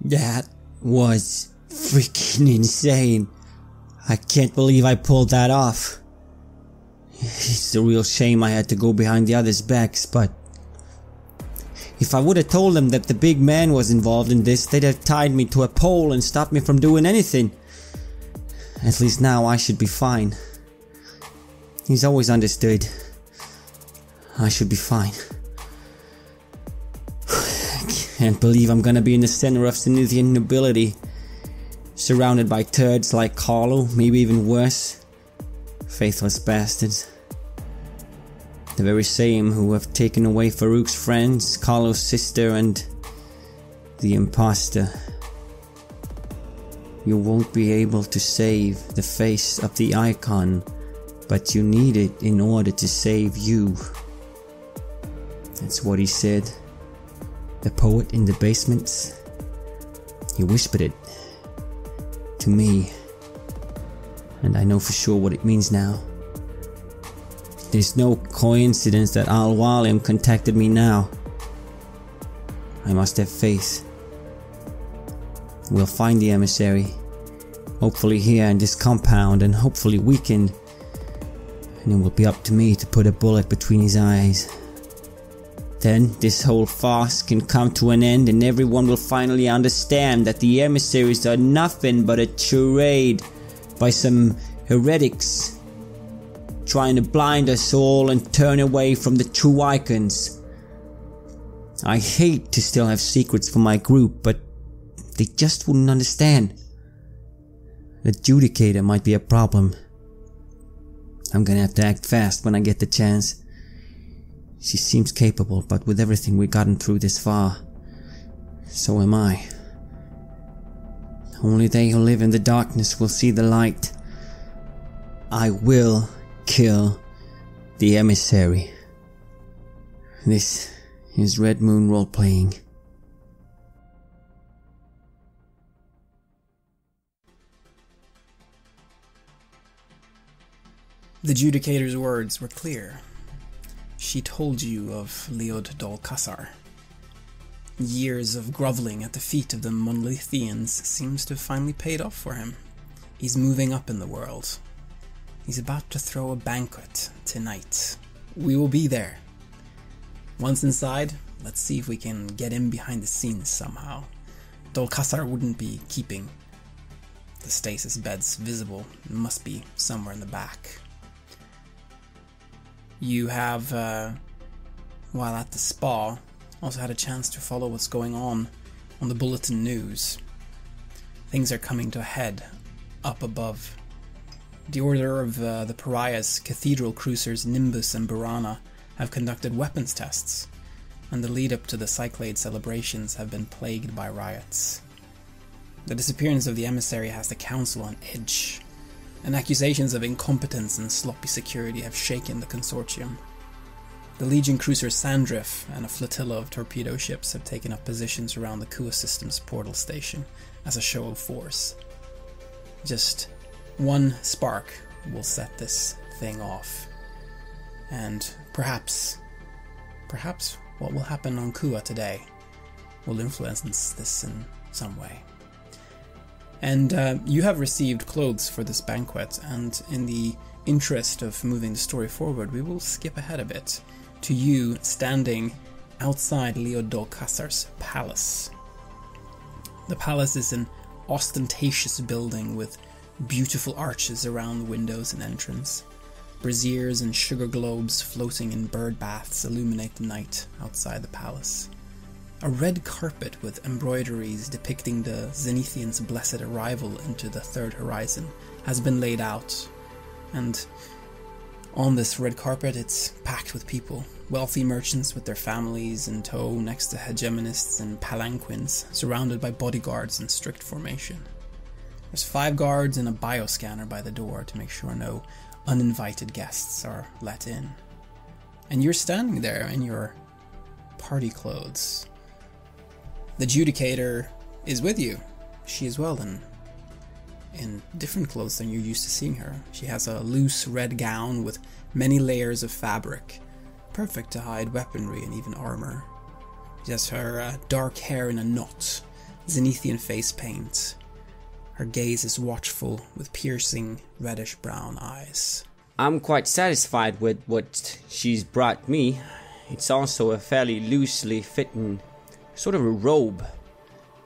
That was freaking insane. I can't believe I pulled that off. It's a real shame I had to go behind the others' backs, but if I would have told them that the big man was involved in this, they'd have tied me to a pole and stopped me from doing anything. At least now I should be fine. He's always understood. I should be fine. I can't believe I'm gonna be in the center of Cenithian nobility, surrounded by turds like Carlo, maybe even worse. Faithless bastards. The very same who have taken away Farouk's friends, Carlo's sister, and the imposter. You won't be able to save the face of the icon, but you need it in order to save you. That's what he said. The poet in the basements. He whispered it to me, and I know for sure what it means now. There's no coincidence that Al-Walim contacted me now. I must have faith. We'll find the emissary. Hopefully here in this compound, and hopefully weakened. And it will be up to me to put a bullet between his eyes. Then this whole farce can come to an end, and everyone will finally understand that the emissaries are nothing but a charade by some heretics trying to blind us all and turn away from the true icons. I hate to still have secrets from my group, but they just wouldn't understand. The Judicator might be a problem. I'm gonna have to act fast when I get the chance. She seems capable, but with everything we've gotten through this far, so am I. Only they who live in the darkness will see the light. I will kill the emissary. This is Red Moon role-playing. The Judicator's words were clear. She told you of Leod Dol Kassar. Years of groveling at the feet of the Monolithians seems to have finally paid off for him. He's moving up in the world. He's about to throw a banquet tonight. We will be there. Once inside, let's see if we can get in behind the scenes somehow. Dol Kassar wouldn't be keeping the stasis beds visible. It must be somewhere in the back. You have, while at the spa, also had a chance to follow what's going on the bulletin news. Things are coming to a head up above. The Order of the Pariah's cathedral cruisers Nimbus and Burana have conducted weapons tests, and the lead-up to the Cyclade celebrations have been plagued by riots. The disappearance of the emissary has the council on edge, and accusations of incompetence and sloppy security have shaken the consortium. The Legion cruiser Sandriff and a flotilla of torpedo ships have taken up positions around the Kua System's portal station as a show of force. Just one spark will set this thing off. And perhaps what will happen on Kua today will influence this in some way. And you have received clothes for this banquet, and in the interest of moving the story forward, we will skip ahead a bit to you standing outside Leod Dol Kassar's palace. The palace is an ostentatious building with beautiful arches around the windows and entrance. Braziers and sugar globes floating in bird baths illuminate the night outside the palace. A red carpet with embroideries depicting the Zenithians' blessed arrival into the third horizon has been laid out, and on this red carpet it's packed with people. Wealthy merchants with their families in tow next to hegemonists and palanquins, surrounded by bodyguards in strict formation. There's 5 guards and a bioscanner by the door to make sure no uninvited guests are let in. And you're standing there in your party clothes. The Judicator is with you. She is well in different clothes than you're used to seeing her. She has a loose red gown with many layers of fabric, perfect to hide weaponry and even armor. She has her dark hair in a knot, Zenithian face paint. Her gaze is watchful with piercing reddish-brown eyes. I'm quite satisfied with what she's brought me. It's also a fairly loosely fitting sort of a robe.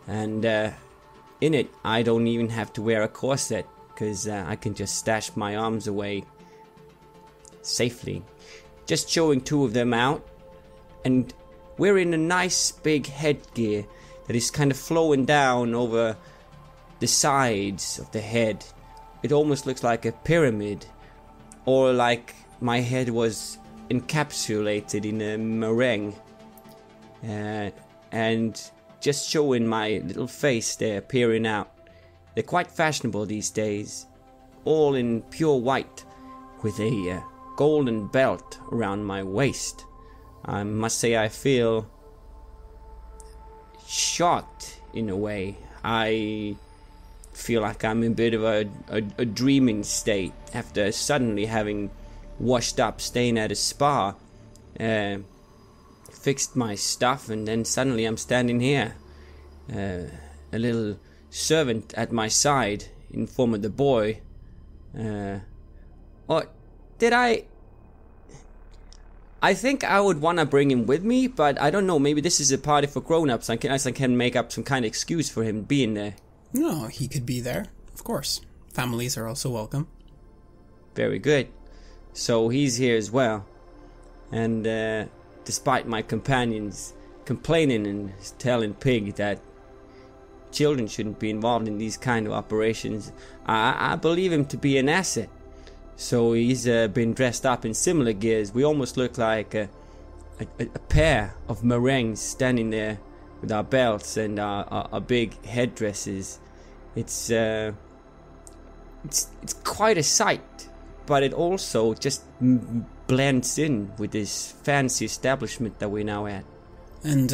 And in it, I don't even have to wear a corset, because I can just stash my arms away safely. Just showing two of them out, and wearing a nice big headgear that is kind of flowing down over the sides of the head. It almost looks like a pyramid, or like my head was encapsulated in a meringue. And just showing my little face there peering out. They're quite fashionable these days, all in pure white, with a golden belt around my waist. I must say I feel shocked in a way. I feel like I'm in a bit of a dreaming state after suddenly having washed up, staying at a spa, fixed my stuff, and then suddenly I'm standing here. A little servant at my side in form of the boy. Or did I think I would want to bring him with me, but I don't know, maybe this is a party for grown-ups. I can make up some kind of excuse for him being there. No, he could be there, of course. Families are also welcome. Very good. So he's here as well. And despite my companions complaining and telling Pig that children shouldn't be involved in these kind of operations, I believe him to be an asset. So he's been dressed up in similar gears. We almost look like a pair of meringues standing there with our belts and our big headdresses. It's quite a sight, but it also just blends in with this fancy establishment that we're now at. And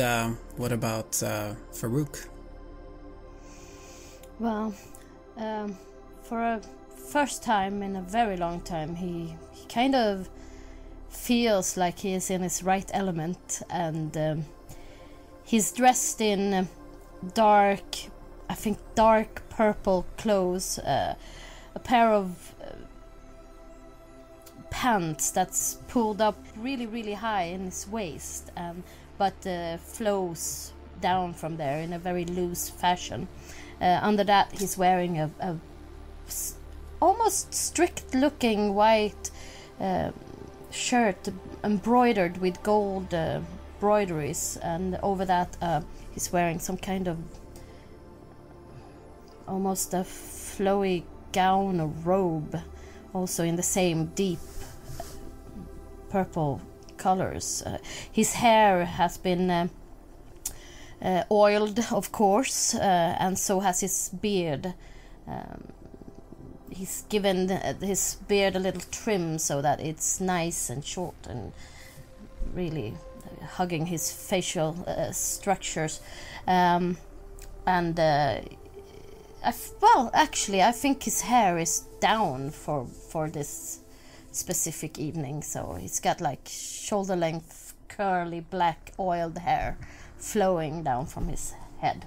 what about Farouk? Well, for a first time in a very long time, he kind of feels like he is in his right element, and he's dressed in dark purple clothes, a pair of pants that's pulled up really high in his waist, but flows down from there in a very loose fashion. Under that, he's wearing a almost strict-looking white shirt embroidered with gold broideries, and over that he's wearing some kind of almost a flowy gown or robe, also in the same deep purple colors. His hair has been oiled, of course, and so has his beard. He's given his beard a little trim so that it's nice and short and really hugging his facial structures. I think his hair is down for this specific evening, so he's got like shoulder length curly black oiled hair flowing down from his head.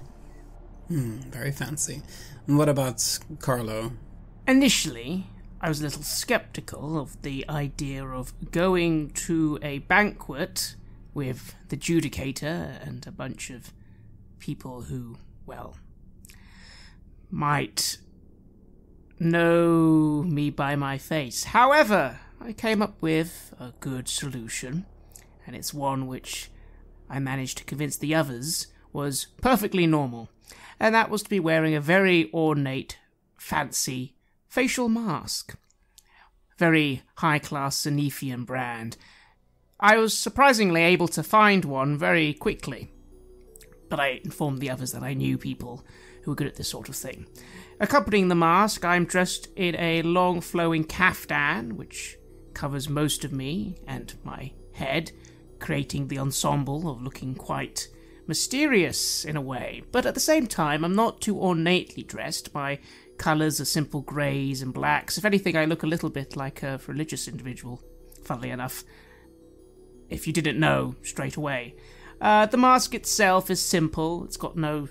Very fancy. And what about Carlo? Initially, I was a little skeptical of the idea of going to a banquet with the Judicator and a bunch of people who, well, might know me by my face. However, I came up with a good solution, and it's one which I managed to convince the others was perfectly normal, and that was to be wearing a very ornate, fancy facial mask. Very high-class Zenithian brand. I was surprisingly able to find one very quickly, but I informed the others that I knew people who were good at this sort of thing. Accompanying the mask, I'm dressed in a long flowing kaftan, which covers most of me and my head, creating the ensemble of looking quite mysterious in a way. But at the same time, I'm not too ornately dressed. My colours are simple greys and blacks. If anything, I look a little bit like a religious individual, funnily enough, if you didn't know straight away. The mask itself is simple. It's got no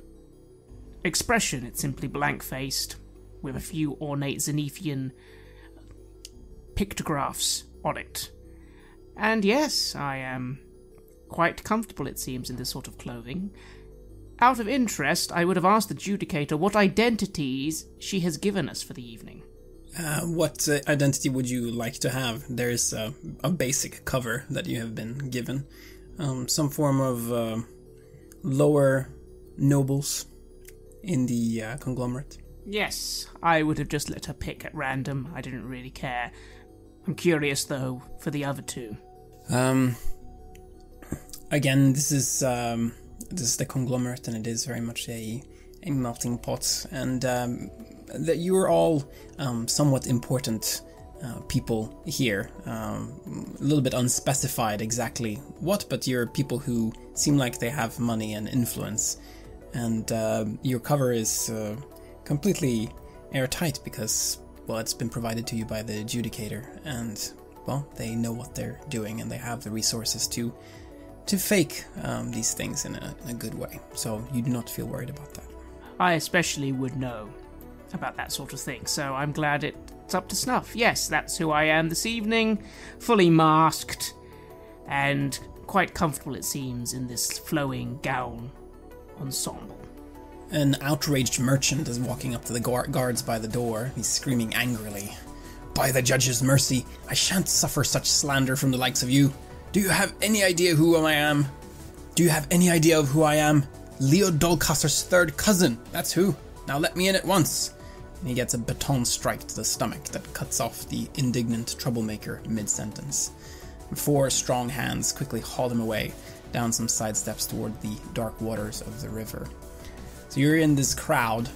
expression. It's simply blank-faced, with a few ornate Zenithian pictographs on it. And yes, I am quite comfortable, it seems, in this sort of clothing. Out of interest, I would have asked the Judicator what identities she has given us for the evening. What identity would you like to have? There's a basic cover that you have been given. Some form of lower nobles in the Conglomerate. Yes, I would have just let her pick at random. I didn't really care. I'm curious, though, for the other two. Again, this is the Conglomerate, and it is very much a melting pot, and that you are all somewhat important people here. A little bit unspecified exactly what, but you're people who seem like they have money and influence, and your cover is completely airtight because, well, it's been provided to you by the Judicator, and, well, they know what they're doing, and they have the resources to fake these things in a good way, so you do not feel worried about that. I especially would know about that sort of thing, so I'm glad it's up to snuff. Yes, that's who I am this evening, fully masked, and quite comfortable, it seems, in this flowing gown ensemble. An outraged merchant is walking up to the guards by the door. He's screaming angrily, "By the judge's mercy, I shan't suffer such slander from the likes of you. Do you have any idea who I am? Do you have any idea of who I am? Leo Dolcaster's third cousin, that's who. Now let me in at once." And he gets a baton strike to the stomach that cuts off the indignant troublemaker mid-sentence. 4 strong hands quickly haul him away down some side steps toward the dark waters of the river. So you're in this crowd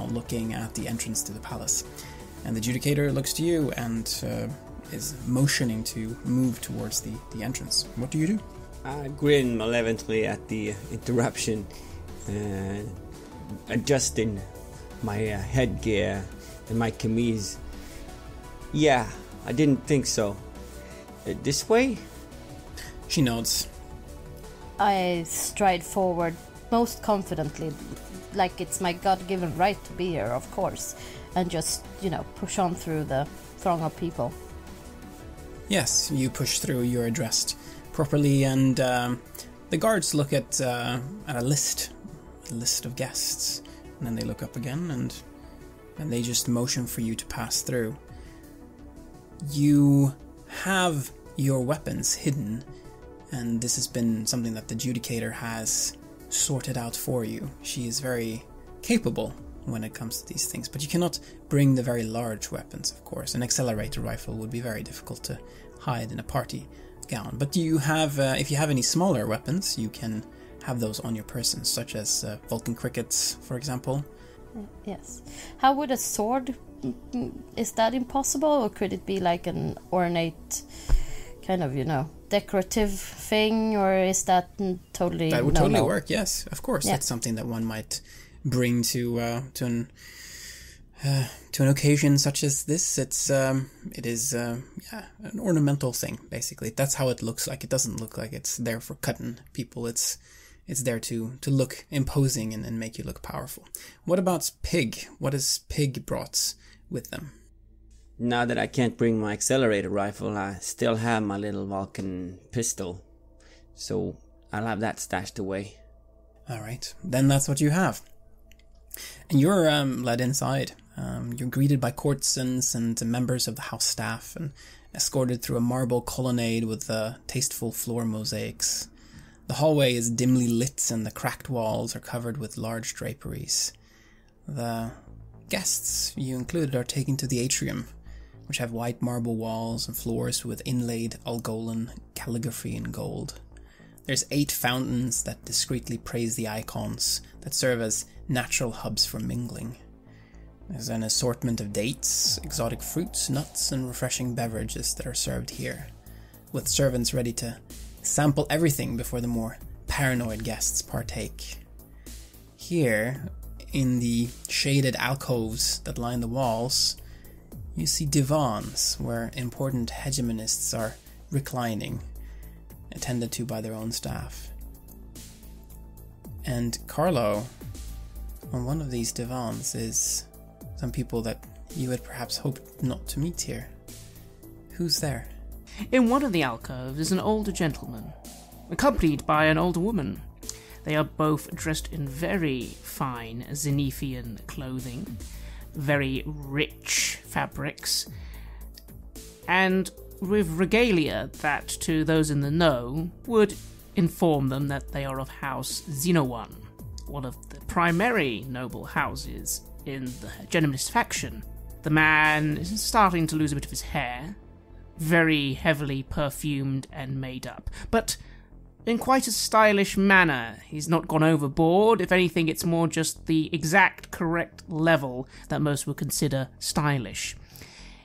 looking at the entrance to the palace. And the Judicator looks to you and is motioning to move towards the entrance. What do you do? I grin malevolently at the interruption, adjusting my headgear and my camise. Yeah, I didn't think so. This way? She nods. I stride forward most confidently, like it's my God-given right to be here, of course, and just, push on through the throng of people. Yes, you push through, you're addressed properly, and the guards look at a list of guests, and then they look up again, and they just motion for you to pass through. You have your weapons hidden, and this has been something that the Judicator has sorted out for you. She is very capable when it comes to these things, but you cannot bring the very large weapons, of course. An accelerator rifle would be very difficult to hide in a party gown, but you have, if you have any smaller weapons, you can have those on your person, such as Vulcan crickets, for example. Yes. How would a sword, is that impossible, or could it be like an ornate kind of, decorative thing, or is that totally... That would totally work, yes, of course. Yeah. That's something that one might bring to an occasion such as this. It is an ornamental thing, basically. That's how it looks like. It doesn't look like it's there for cutting people. It's there to look imposing and make you look powerful. What about Pig? What has Pig brought with them? Now that I can't bring my accelerator rifle, I still have my little Vulcan pistol. So I'll have that stashed away. Alright, then that's what you have. And you're led inside. You're greeted by courtesans and members of the house staff, and escorted through a marble colonnade with tasteful floor mosaics. The hallway is dimly lit, and the cracked walls are covered with large draperies. The guests you included are taken to the atrium, which have white marble walls and floors with inlaid Algolan calligraphy in gold. There's 8 fountains that discreetly praise the icons that serve as natural hubs for mingling. There's an assortment of dates, exotic fruits, nuts, and refreshing beverages that are served here, with servants ready to sample everything before the more paranoid guests partake. Here, in the shaded alcoves that line the walls, you see divans where important hegemonists are reclining, attended to by their own staff. And Carlo, on one of these divans is some people that you had perhaps hoped not to meet here. Who's there? In one of the alcoves is an older gentleman, accompanied by an older woman. They are both dressed in very fine Zenithian clothing, very rich fabrics, and with regalia that, to those in the know, would inform them that they are of House Xenowan, one of the primary noble houses in the Generalist faction. The man is starting to lose a bit of his hair, very heavily perfumed and made up, but in quite a stylish manner. He's not gone overboard. If anything, it's more just the exact correct level that most would consider stylish.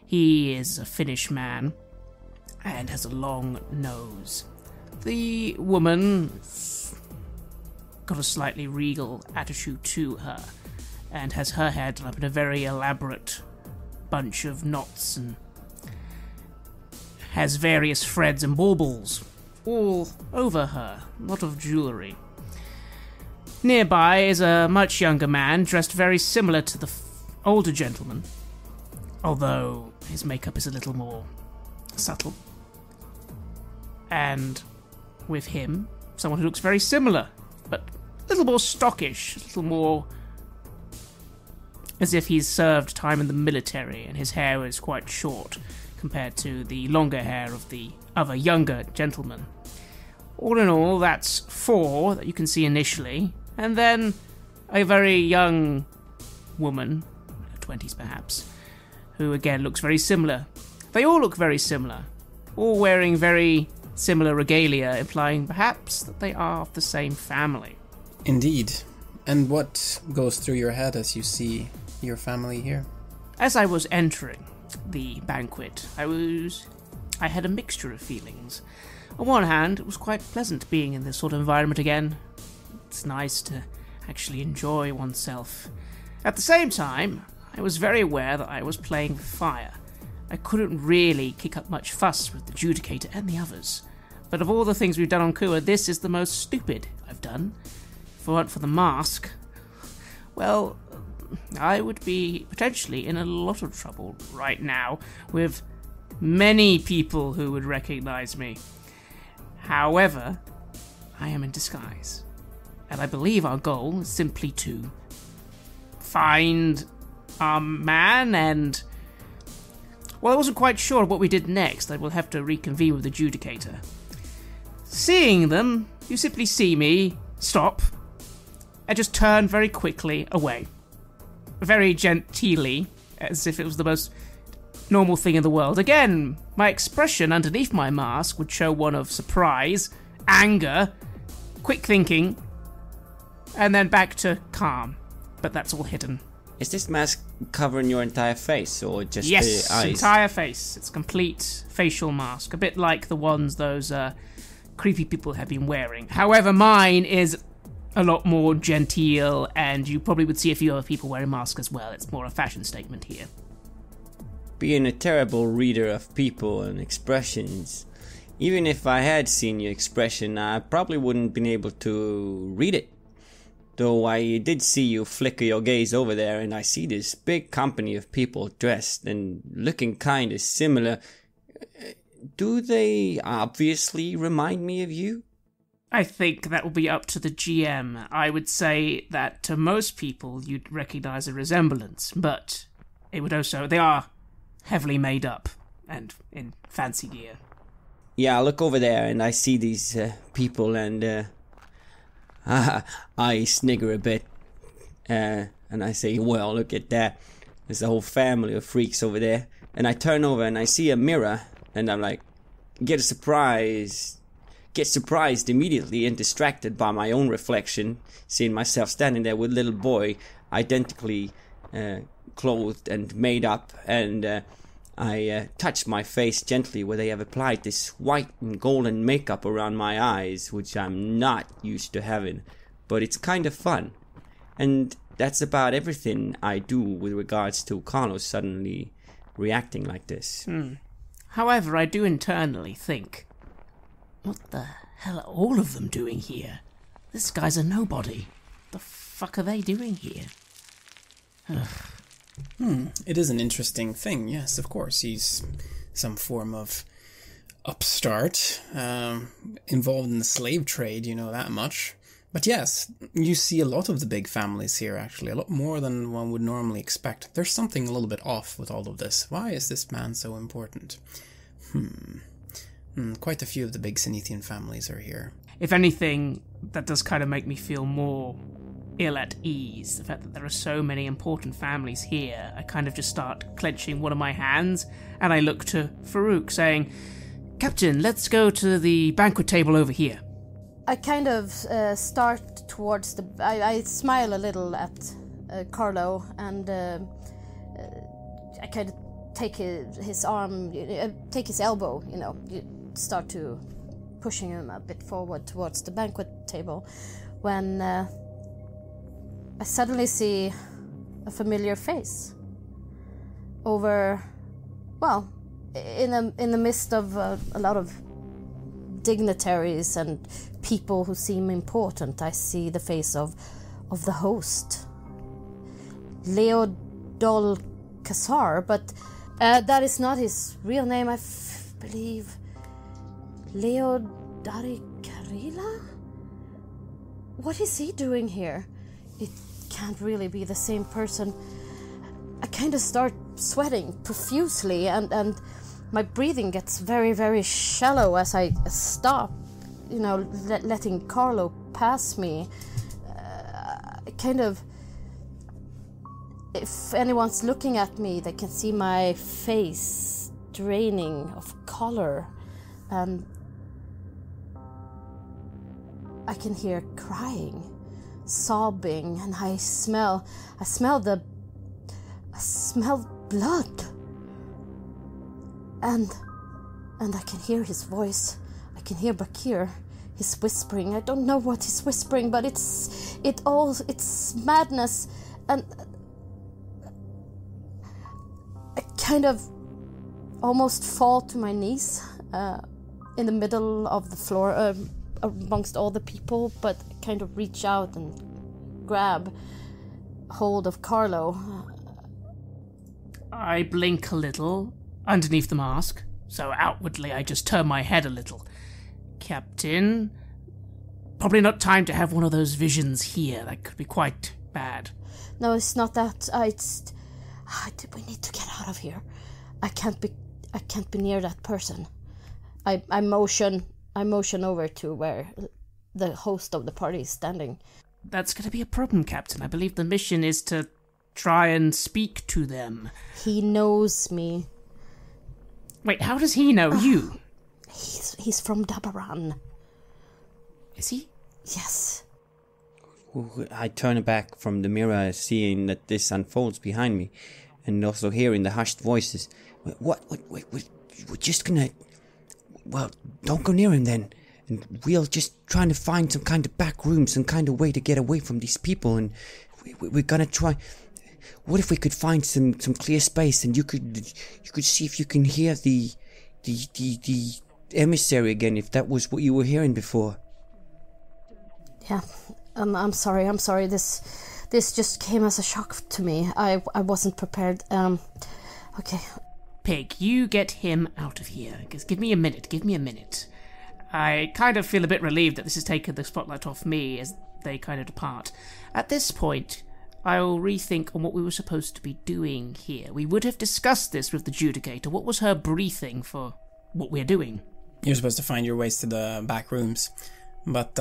He is a Finnish man and has a long nose. The woman's got a slightly regal attitude to her and has her hair done up in a very elaborate bunch of knots and has various threads and baubles all over her, a lot of jewellery. Nearby is a much younger man, dressed very similar to the older gentleman, although his makeup is a little more subtle. And with him, someone who looks very similar, but a little more stockish, a little more as if he's served time in the military and his hair is quite short compared to the longer hair of the other younger gentleman. All in all, that's 4 that you can see initially, and then a very young woman, 20s perhaps, who again looks very similar. They all look very similar, all wearing very similar regalia, implying perhaps that they are of the same family. Indeed. And what goes through your head as you see your family here? As I was entering the banquet, I had a mixture of feelings. On one hand, it was quite pleasant being in this sort of environment again. It's nice to actually enjoy oneself. At the same time, I was very aware that I was playing with fire. I couldn't really kick up much fuss with the Judicator and the others. But of all the things we've done on Kua, this is the most stupid I've done. If it weren't for the mask, well, I would be potentially in a lot of trouble right now with many people who would recognize me. However, I am in disguise, and I believe our goal is simply to find our man and... Well, I wasn't quite sure what we did next. I will have to reconvene with the Judicator. Seeing them, you simply see me stop and just turn very quickly away. Very genteelly, as if it was the most normal thing in the world. Again, my expression underneath my mask would show one of surprise, anger, quick thinking, and then back to calm. But that's all hidden. Is this mask covering your entire face, or just the eyes? Yes, entire face. It's a complete facial mask. A bit like the ones those creepy people have been wearing. However, mine is a lot more genteel, and you probably would see a few other people wearing masks as well. It's more a fashion statement here. Being a terrible reader of people and expressions, even if I had seen your expression, I probably wouldn't been able to read it. Though I did see you flicker your gaze over there, and I see this big company of people dressed and looking kind of similar. Do they obviously remind me of you? I think that will be up to the GM. I would say that to most people you'd recognize a resemblance, but it would also... They are heavily made up and in fancy gear. Yeah, I look over there and I see these people and I snigger a bit. And I say, well, look at that. There's a whole family of freaks over there. And I turn over and I see a mirror and I'm like, get surprised immediately and distracted by my own reflection, seeing myself standing there with a little boy, identically clothed and made up, and I touch my face gently where they have applied this white and golden makeup around my eyes, which I'm not used to having, but it's kind of fun. And that's about everything I do with regards to Carlos suddenly reacting like this. However, I do internally think, what the hell are all of them doing here? This guy's a nobody. The fuck fuck are they doing here? It is an interesting thing, yes, of course. He's some form of upstart, involved in the slave trade, you know that much. But yes, you see a lot of the big families here, actually, a lot more than one would normally expect. There's something a little bit off with all of this. Why is this man so important? Quite a few of the big Cenethian families are here. If anything, that does kind of make me feel more ill at ease. The fact that there are so many important families here. I kind of just start clenching one of my hands, and I look to Farouk, saying, Captain, let's go to the banquet table over here. I kind of start towards the... I smile a little at Carlo, and I kind of take his arm, take his elbow, start to pushing him a bit forward towards the banquet table, when I suddenly see a familiar face over, well, in the midst of a lot of dignitaries and people who seem important. I see the face of the host, Leodol Kassar, but that is not his real name, I believe. Leodari Karila? What is he doing here? It can't really be the same person. I kind of start sweating profusely, and my breathing gets very, very shallow as I stop, letting Carlo pass me. If anyone's looking at me, they can see my face draining of color, and I can hear crying, sobbing, and I smell blood. And I can hear his voice. I can hear Bakir. He's whispering. I don't know what he's whispering, but it's madness. And I kind of almost fall to my knees in the middle of the floor amongst all the people, but I kind of reach out and grab hold of Carlo. I blink a little underneath the mask, so outwardly I just turn my head a little. Captain, probably not time to have one of those visions here. That could be quite bad. No, it's not that. We need to get out of here. I can't be near that person. I motion over to where the host of the party is standing. That's going to be a problem, Captain. I believe the mission is to try and speak to them. He knows me. Wait, how does he know you? He's from Dabaran. Is he? Yes. I turn back from the mirror, seeing that this unfolds behind me, and also hearing the hushed voices. What? We're just gonna... Well, don't go near him then. And we'll just trying to find some kind of back room, some kind of way to get away from these people, and we're gonna try... What if we could find some clear space, and you could see if you can hear the emissary again, if that was what you were hearing before. Yeah, I'm sorry. This just came as a shock to me. I wasn't prepared. Okay. Pig, you get him out of here. Just give me a minute. I kind of feel a bit relieved that this has taken the spotlight off me as they kind of depart. At this point, I'll rethink on what we were supposed to be doing here. We would have discussed this with the Judicator. What was her briefing for what we're doing? You're supposed to find your ways to the back rooms. But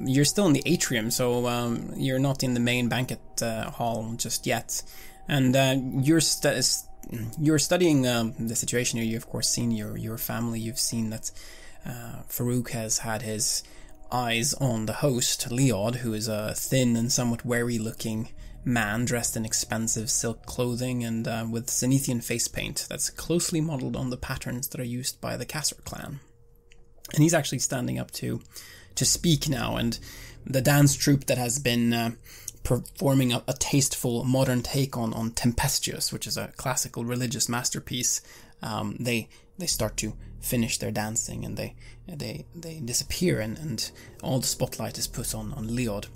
you're still in the atrium, so you're not in the main banquet hall just yet. And you're studying the situation here. You've, of course, seen your family. You've seen that Farouk has had his eyes on the host, Leod, who is a thin and somewhat wary-looking man dressed in expensive silk clothing and with Cenethian face paint that's closely modeled on the patterns that are used by the Kassar clan. And he's actually standing up to speak now, and the dance troupe that has been performing a tasteful modern take on Tempestuous, which is a classical religious masterpiece, they start to finish their dancing, and they disappear, and all the spotlight is put on Leod.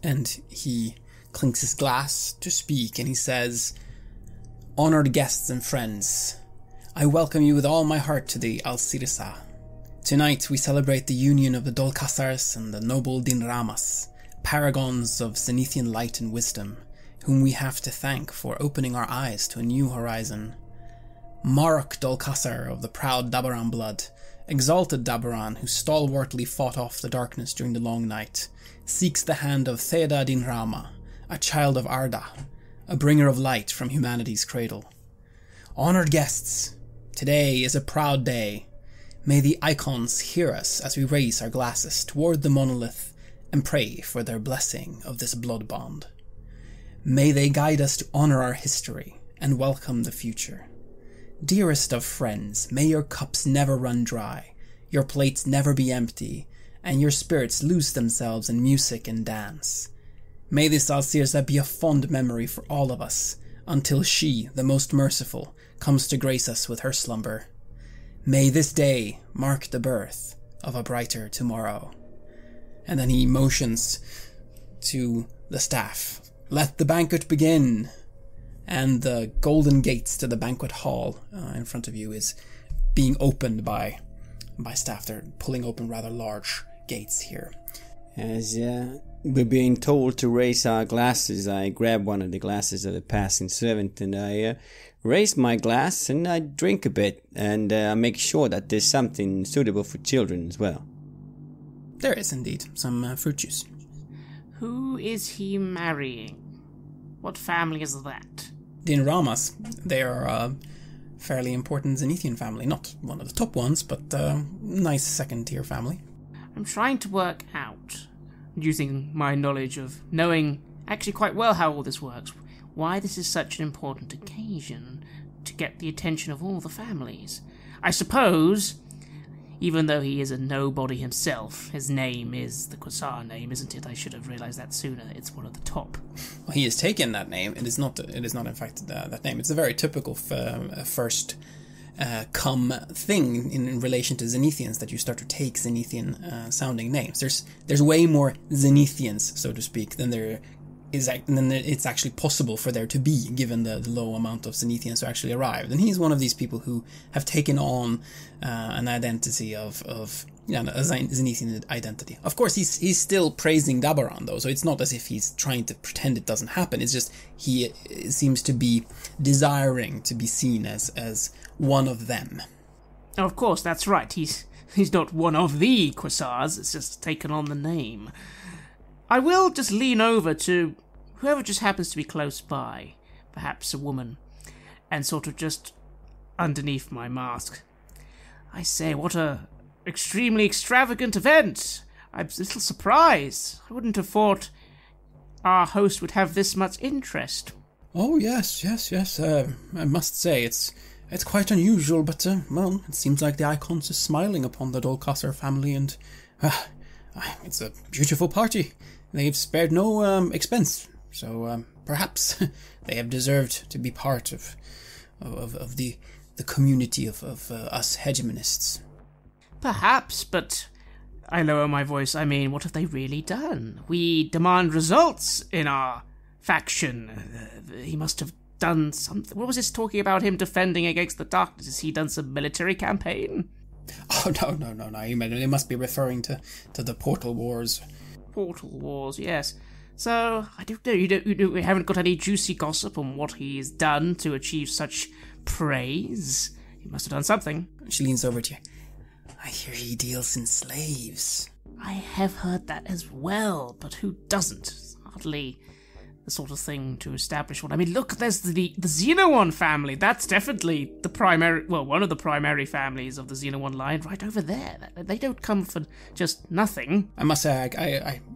And he clinks his glass to speak, and he says, "Honored guests and friends, I welcome you with all my heart to the Alcirsa. Tonight we celebrate the union of the Dolcasars and the noble Dinramas, paragons of Zenithian light and wisdom, whom we have to thank for opening our eyes to a new horizon. Marok Dolcasar of the proud Dabaran blood, exalted Dabaran who stalwartly fought off the darkness during the long night, seeks the hand of Theda Dinrama, a child of Arda, a bringer of light from humanity's cradle. Honored guests, today is a proud day. May the icons hear us as we raise our glasses toward the monolith and pray for their blessing of this blood bond. May they guide us to honor our history and welcome the future. Dearest of friends, may your cups never run dry, your plates never be empty, and your spirits lose themselves in music and dance. May this Alcirsa be a fond memory for all of us, until she, the most merciful, comes to grace us with her slumber. May this day mark the birth of a brighter tomorrow." And then he motions to the staff, "Let the banquet begin!" And the golden gates to the banquet hall in front of you is being opened by staff. They're pulling open rather large gates here. As we're being told to raise our glasses, I grab one of the glasses of the passing servant and I raise my glass and I drink a bit and make sure that there's something suitable for children as well. There is indeed some fruit juice. Who is he marrying? What family is that? Dinramas, they are a fairly important Zenithian family. Not one of the top ones, but a nice second-tier family. I'm trying to work out, using my knowledge of knowing actually quite well how all this works, why this is such an important occasion to get the attention of all the families. I suppose, even though he is a nobody himself, his name is the Quasar name, isn't it? I should have realised that sooner. It's one of the top. Well, he has taken that name. It is not in fact that name. It's a very typical first come thing in relation to Zenithians, that you start to take Zenithian sounding names. There's way more Zenithians, so to speak, than there is, than it's actually possible for there to be, given the low amount of Zenithians who actually arrived. And he's one of these people who have taken on an identity of a Zenithian identity. Of course, he's still praising Dabaran, though, so it's not as if he's trying to pretend it doesn't happen. It's just he seems to be desiring to be seen as one of them. Oh, of course, that's right. He's not one of the Quasars, it's just taken on the name. I will just lean over to whoever just happens to be close by, perhaps a woman, and sort of just underneath my mask. I say, what a extremely extravagant event! I'm a little surprised. I wouldn't have thought our host would have this much interest. Oh, yes. I must say, it's quite unusual, but, well, it seems like the Icons is smiling upon the Dolcasar family, and it's a beautiful party. They've spared no expense, so perhaps they have deserved to be part of the community of us hegemonists. Perhaps, but I lower my voice. I mean, what have they really done? We demand results in our faction. He must have done something. What was this talking about him defending against the darkness? Has he done some military campaign? Oh, no. He must be referring to the Portal Wars. Portal Wars, yes. So, I don't know, you haven't got any juicy gossip on what he's done to achieve such praise? He must have done something. She leans over to you. I hear he deals in slaves. I have heard that as well, but who doesn't? It's hardly the sort of thing to establish one. I mean, look, there's the Xenowan family. That's definitely the primary, well, one of the primary families of the Xenowan line right over there. They don't come for just nothing. I must say,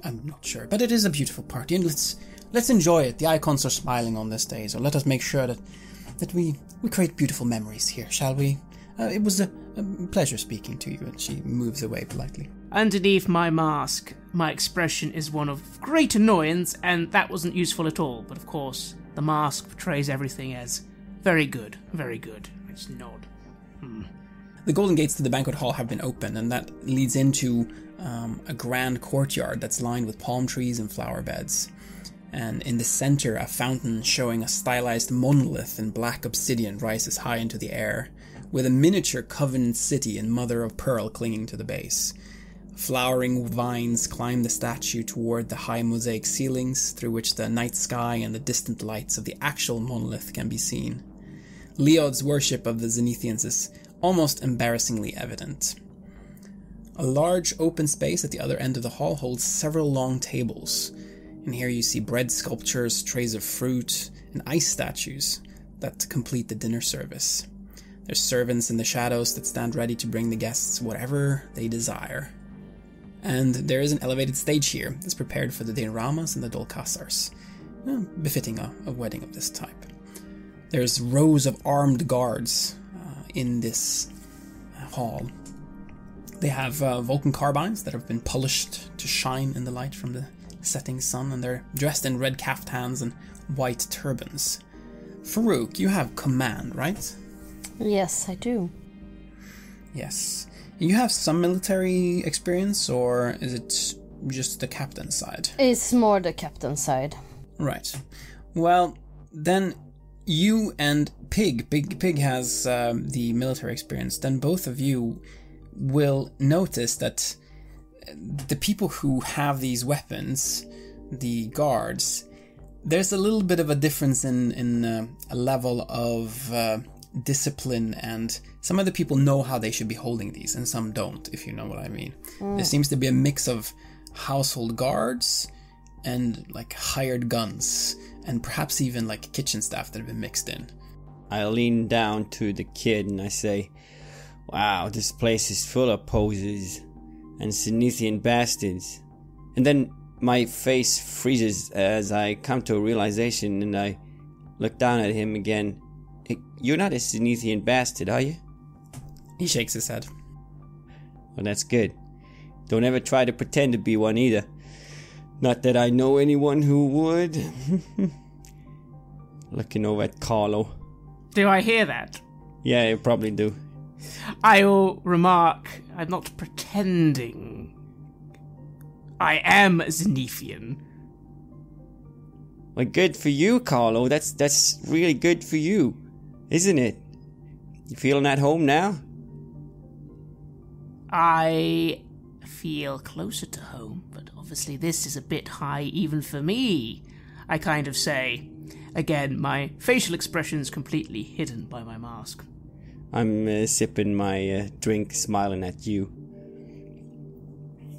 I'm not sure, but it is a beautiful party, and let's enjoy it. The Icons are smiling on this day, so let us make sure that we create beautiful memories here, shall we? It was a pleasure speaking to you, and she moves away politely. Underneath my mask, my expression is one of great annoyance, and that wasn't useful at all. But of course, the mask portrays everything as very good, very good. I just nod. The golden gates to the banquet hall have been opened, and that leads into a grand courtyard that's lined with palm trees and flower beds. And in the center, a fountain showing a stylized monolith in black obsidian rises high into the air, with a miniature covenant city and mother of pearl clinging to the base. Flowering vines climb the statue toward the high mosaic ceilings, through which the night sky and the distant lights of the actual monolith can be seen. Leod's worship of the Zenithians is almost embarrassingly evident. A large open space at the other end of the hall holds several long tables, and here you see bread sculptures, trays of fruit, and ice statues that complete the dinner service. There's servants in the shadows that stand ready to bring the guests whatever they desire. And there is an elevated stage here that's prepared for the dioramas and the dolkasars, befitting a wedding of this type. There's rows of armed guards in this hall. They have Vulcan carbines that have been polished to shine in the light from the setting sun, and they're dressed in red caftans and white turbans. Farouk, you have command, right? Yes, I do. Yes. You have some military experience, or is it just the captain's side? It's more the captain's side. Right. Well, then you and Pig has the military experience. Then both of you will notice that the people who have these weapons, the guards, there's a little bit of a difference in a level of discipline, and some of the people know how they should be holding these and some don't, if you know what I mean. There seems to be a mix of household guards and like hired guns, and perhaps even like kitchen staff that have been mixed in. I lean down to the kid and I say, "Wow, this place is full of posers and Zenithian bastards." And then my face freezes as I come to a realization, and I look down at him again. "Hey, you're not a Zenithian bastard, are you?" He shakes his head. "Well, that's good. Don't ever try to pretend to be one either. Not that I know anyone who would." Looking over at Carlo. Do I hear that? Yeah, you probably do. I will remark, I'm not pretending. I am a Zenithian. Well, good for you, Carlo. That's really good for you, isn't it? You feeling at home now? I feel closer to home, but obviously this is a bit high even for me, I kind of say. Again, my facial expression's completely hidden by my mask. I'm sipping my drink, smiling at you.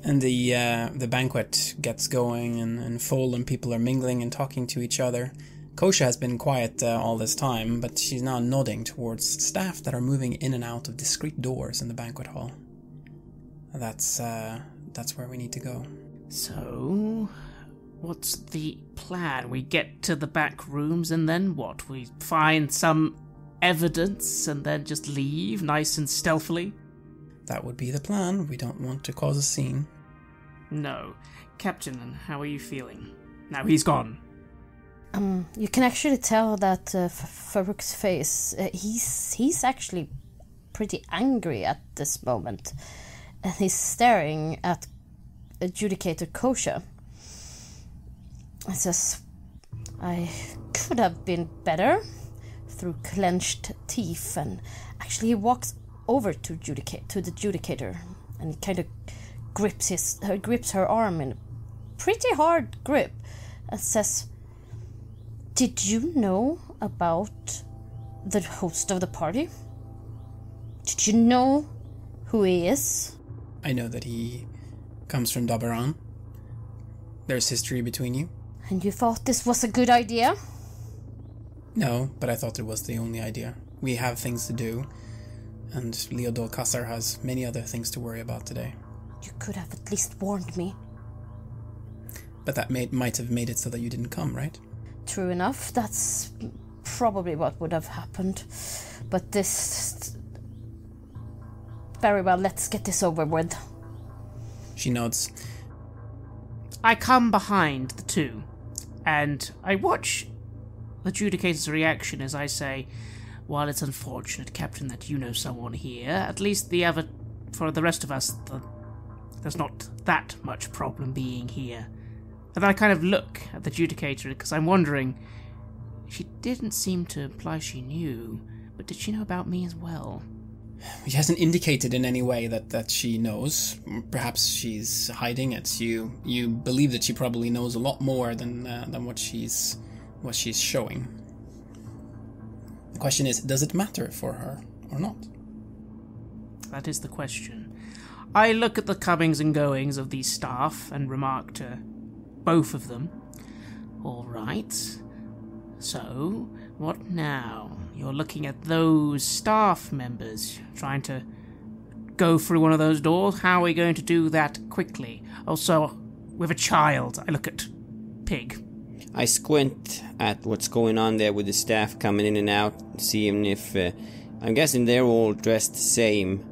And the banquet gets going in full, and people are mingling and talking to each other. Kosha has been quiet all this time, but she's now nodding towards staff that are moving in and out of discreet doors in the banquet hall. That's where we need to go. So, what's the plan? We get to the back rooms and then what? We find some evidence and then just leave nice and stealthily? That would be the plan. We don't want to cause a scene. No. Captain, how are you feeling? Now he's gone. You can actually tell that Farouk's face, he's actually pretty angry at this moment. And he's staring at Adjudicator Kosha. He says, "I could have been better," through clenched teeth, and actually he walks over to the Adjudicator and kind of grips her arm in a pretty hard grip and says, "Did you know about the host of the party? Did you know who he is?" I know that he comes from Dabaran. There's history between you. "And you thought this was a good idea?" No, but I thought it was the only idea. We have things to do, and Leodol Kassar has many other things to worry about today. "You could have at least warned me." But that might have made it so that you didn't come, right? True enough, that's probably what would have happened. But this... Very well, let's get this over with. She nods. I come behind the two, and I watch the Adjudicator's reaction as I say, "While it's unfortunate, Captain, that you know someone here, at least for the rest of us, the there's not that much problem being here. And then I kind of look at the Judicator because I'm wondering, she didn't seem to imply she knew, but did she know about me as well? She hasn't indicated in any way that she knows. Perhaps she's hiding it. You believe that she probably knows a lot more than what she's showing. The question is, does it matter for her or not? That is the question. I look at the comings and goings of these staff and remark to both of them. All right. So, what now? You're looking at those staff members trying to go through one of those doors. How are we going to do that quickly? Also, with a child, I look at Pig. I squint at what's going on there with the staff coming in and out, seeing if... I'm guessing they're all dressed the same.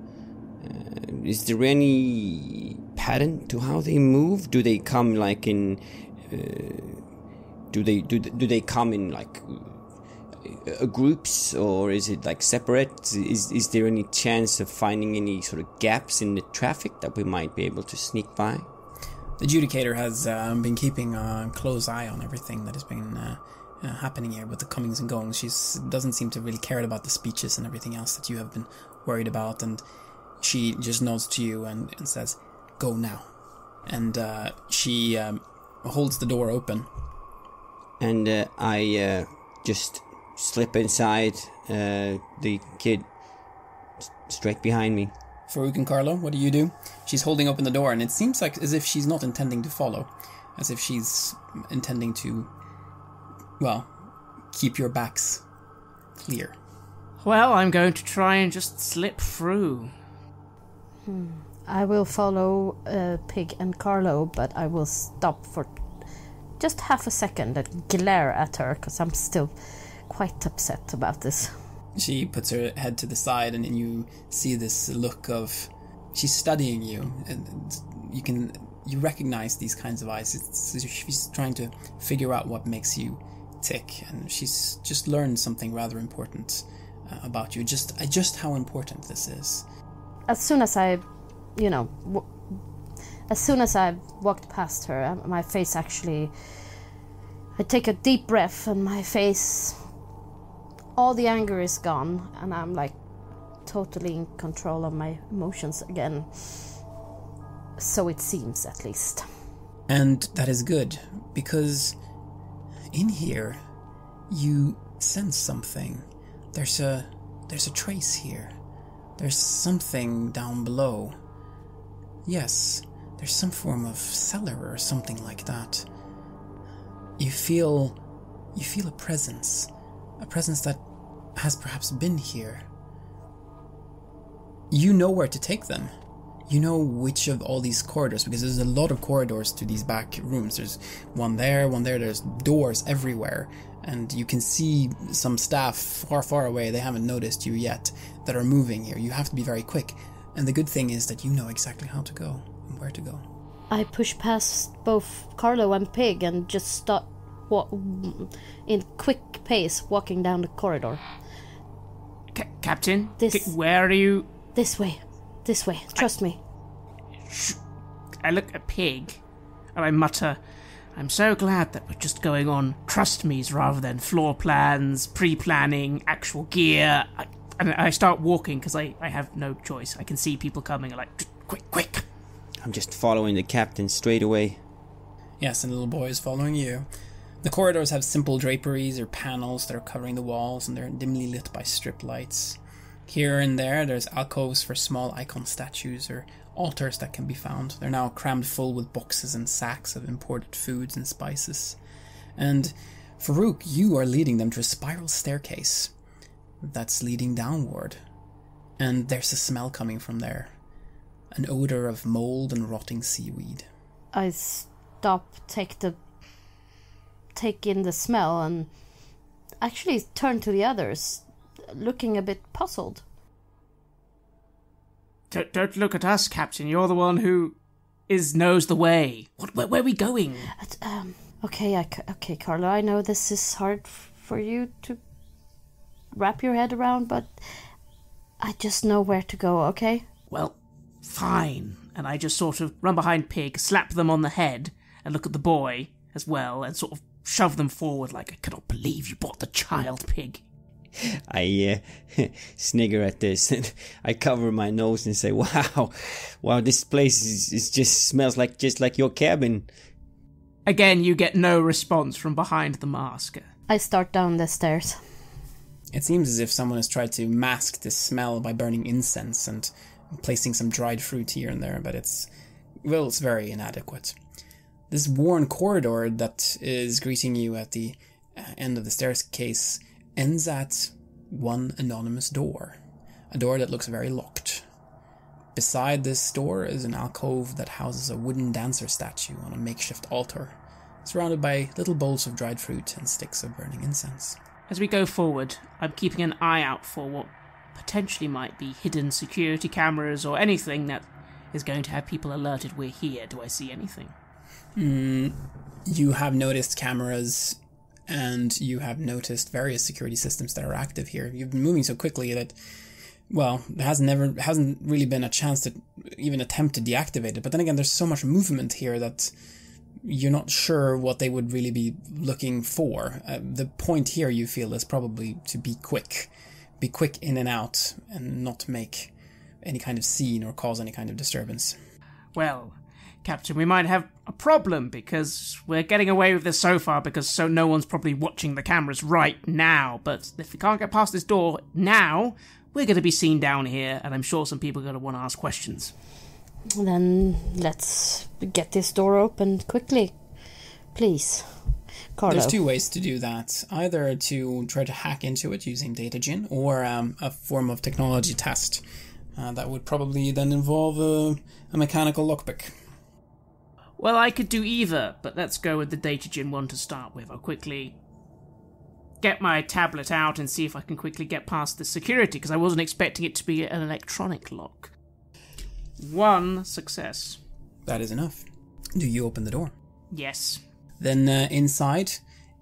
Is there any pattern to how they move? Do they come like in... Do they come in like... groups, or is it like separate? Is there any chance of finding any sort of gaps in the traffic that we might be able to sneak by? The Judicator has been keeping a close eye on everything that has been happening here with the comings and goings. She doesn't seem to really care about the speeches and everything else that you have been worried about, and she just nods to you and says, "Go now." And she holds the door open. And I just slip inside the kid straight behind me. Farouk and Carlo, what do you do? She's holding open the door, and it seems like as if she's not intending to follow. As if she's intending to, well, keep your backs clear. Well, I'm going to try and just slip through. I will follow Pig and Carlo, but I will stop for just half a second and glare at her, because I'm still quite upset about this. She puts her head to the side, and you see this look of... She's studying you, and you recognize these kinds of eyes. She's trying to figure out what makes you tick, and she's just learned something rather important about you. Just how important this is. As soon as I, as soon as I walked past her, my face actually... I take a deep breath, and my face... all the anger is gone, and I'm like totally in control of my emotions again. So it seems, at least. And that is good, because in here you sense something. There's a trace here. There's something down below. Yes, there's some form of cellar or something like that. You feel a presence that has perhaps been here. You know where to take them. You know which of all these corridors, because there's a lot of corridors to these back rooms. There's one there, there's doors everywhere, and you can see some staff far, far away, they haven't noticed you yet, that are moving here. You have to be very quick, and the good thing is that you know exactly how to go and where to go. I push past both Carlo and Pig and just start in quick pace walking down the corridor. Captain, where are you? This way, trust me. I look at Pig and I mutter, I'm so glad that we're just going on trust me's rather than floor plans, pre-planning, actual gear. And I start walking because I have no choice. I can see people coming, like, quick. I'm just following the captain straight away. Yes, and the little boy is following you. The corridors have simple draperies or panels that are covering the walls, and they're dimly lit by strip lights. Here and there's alcoves for small icon statues or altars that can be found. They're now crammed full with boxes and sacks of imported foods and spices. And Farouk, you are leading them to a spiral staircase that's leading downward. And there's a smell coming from there. An odor of mold and rotting seaweed. I stop, take in the smell, and actually turn to the others, looking a bit puzzled. Don't look at us, Captain. You're the one who knows the way. Where are we going? Okay, Carlo, I know this is hard for you to wrap your head around, but I just know where to go, okay? Well, fine. and I just sort of run behind Pig, slap them on the head, and look at the boy as well, and sort of shove them forward like, I cannot believe you brought the child, Pig. I snigger at this, and I cover my nose and say, wow, this place is just smells just like your cabin. Again, you get no response from behind the mask. I start down the stairs. It seems as if someone has tried to mask this smell by burning incense and placing some dried fruit here and there, but it's very inadequate. This worn corridor that is greeting you at the end of the staircase ends at one anonymous door. A door that looks very locked. Beside this door is an alcove that houses a wooden dancer statue on a makeshift altar, surrounded by little bowls of dried fruit and sticks of burning incense. As we go forward, I'm keeping an eye out for what potentially might be hidden security cameras or anything that is going to have people alerted we're here. Do I see anything? You have noticed cameras, and you have noticed various security systems that are active here. You've been moving so quickly that, well, there hasn't really been a chance to even attempt to deactivate it. But then again, there's so much movement here that you're not sure what they would really be looking for. The point here, you feel, is probably to be quick. Be quick in and out, and not make any kind of scene or cause any kind of disturbance. Well, Captain, we might have a problem, because we're getting away with this so far because no one's probably watching the cameras right now. But if we can't get past this door now, we're going to be seen down here, and I'm sure some people are going to want to ask questions. Then let's get this door opened quickly. Please. Carlo. There's two ways to do that. Either to try to hack into it using datagen, or a form of technology test. That would probably then involve a mechanical lockpick. Well, I could do either, but let's go with the datagen one to start with. I'll quickly get my tablet out and see if I can quickly get past the security, because I wasn't expecting it to be an electronic lock. 1 success. That is enough. Do you open the door? Yes. Then inside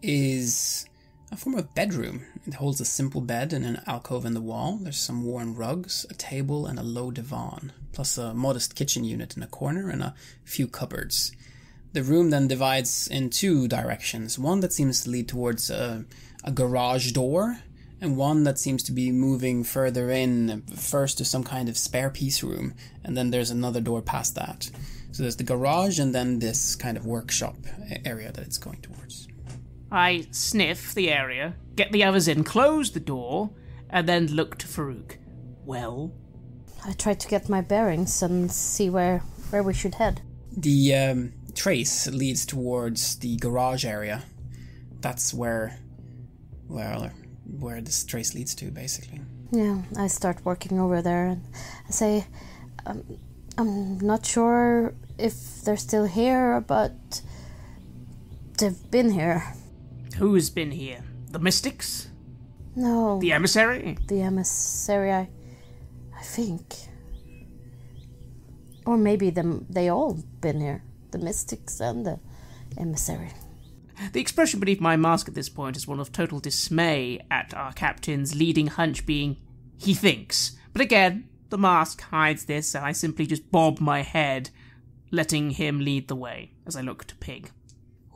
is a form of bedroom. It holds a simple bed and an alcove in the wall. There's some worn rugs, a table, and a low divan, plus a modest kitchen unit in a corner and a few cupboards. The room then divides in two directions. One that seems to lead towards a garage door, and one that seems to be moving further in, first to some kind of spare piece room, and then there's another door past that. So there's the garage and then this kind of workshop area that it's going towards. I sniff the area, get the others in, close the door, and then look to Farouk. Well? I try to get my bearings and see where we should head. The trace leads towards the garage area. That's where this trace leads to, basically. Yeah, I start working over there and I say, I'm not sure if they're still here, but they've been here. Who's been here? The Mystics? No. The Emissary? The Emissary, I think. Or maybe they all been here. The Mystics and the Emissary. The expression beneath my mask at this point is one of total dismay at our captain's leading hunch being, he thinks. But again, the mask hides this, and I simply just bob my head, letting him lead the way, as I look to Pig.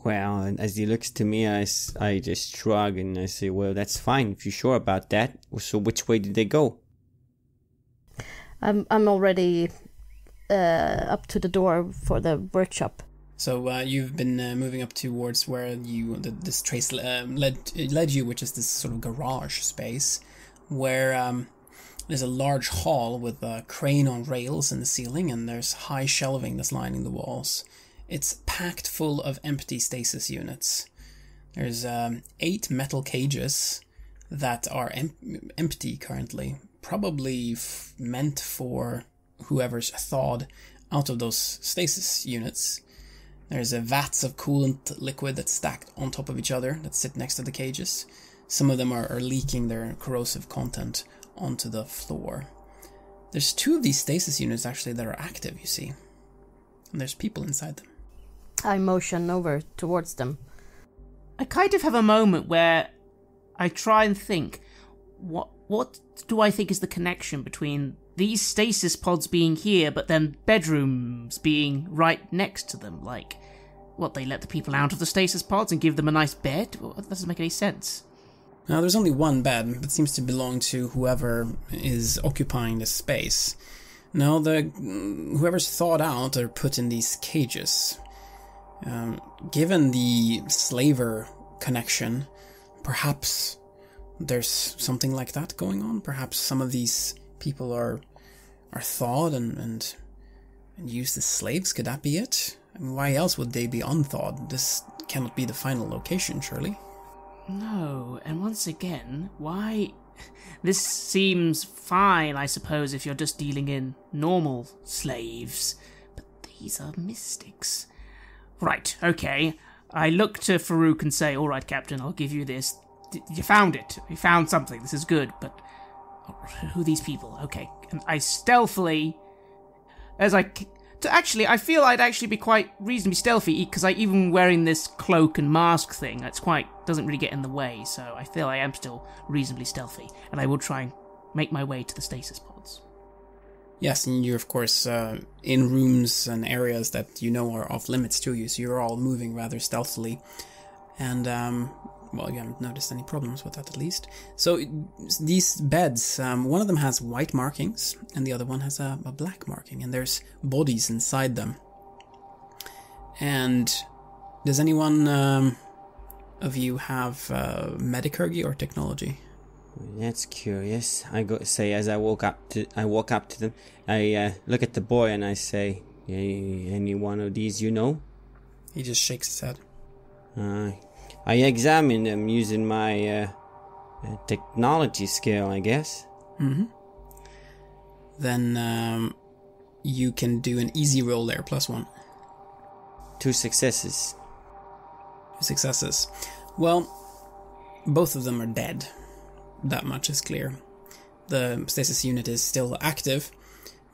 Well, and as he looks to me, I just shrug and I say, well, that's fine, if you're sure about that. So which way did they go? I'm already up to the door for the workshop. So you've been moving up towards where this trace led you, which is this sort of garage space, where there's a large hall with a crane on rails in the ceiling, and there's high shelving that's lining the walls. It's packed full of empty stasis units. There's 8 metal cages that are empty currently, probably meant for whoever's thawed out of those stasis units. There's vats of coolant liquid that's stacked on top of each other that sit next to the cages. Some of them are leaking their corrosive content onto the floor. There's 2 of these stasis units actually that are active, you see. And there's people inside them. I motion over towards them. I kind of have a moment where I try and think, what do I think is the connection between these stasis pods being here, but then bedrooms being right next to them. Like, what, they let the people out of the stasis pods and give them a nice bed? Well, that doesn't make any sense. Now, there's only one bed, but seems to belong to whoever is occupying the space. Now, whoever's thawed out are put in these cages. Given the slaver connection, perhaps there's something like that going on. Perhaps some of these people are thawed and used as slaves. Could that be it? I mean, why else would they be unthawed? This cannot be the final location, surely. No, and once again, why... This seems fine, I suppose, if you're just dealing in normal slaves. But these are mystics. Right, okay. I look to Farouk and say, alright, Captain, I'll give you this. You found it. You found something. This is good, but... Who are these people? Okay. And I stealthily... I feel I'd actually be quite reasonably stealthy, because even wearing this cloak and mask thing, doesn't really get in the way, so I feel I am still reasonably stealthy, and I will try and make my way to the stasis pods. Yes, and you're, of course, in rooms and areas that you know are off limits to you, so you're all moving rather stealthily. And, well, you haven't noticed any problems with that, at least. So, these beds, one of them has white markings, and the other one has a black marking, and there's bodies inside them. And does anyone of you have medicurgy or technology? That's curious. I go say as I walk up to them. I look at the boy and I say, "Any one of these you know?" He just shakes his head. I examine them using my technology skill, I guess. Mm-hmm. Then you can do an easy roll there, +1. 2 successes. 2 successes. Well, both of them are dead. That much is clear. The stasis unit is still active,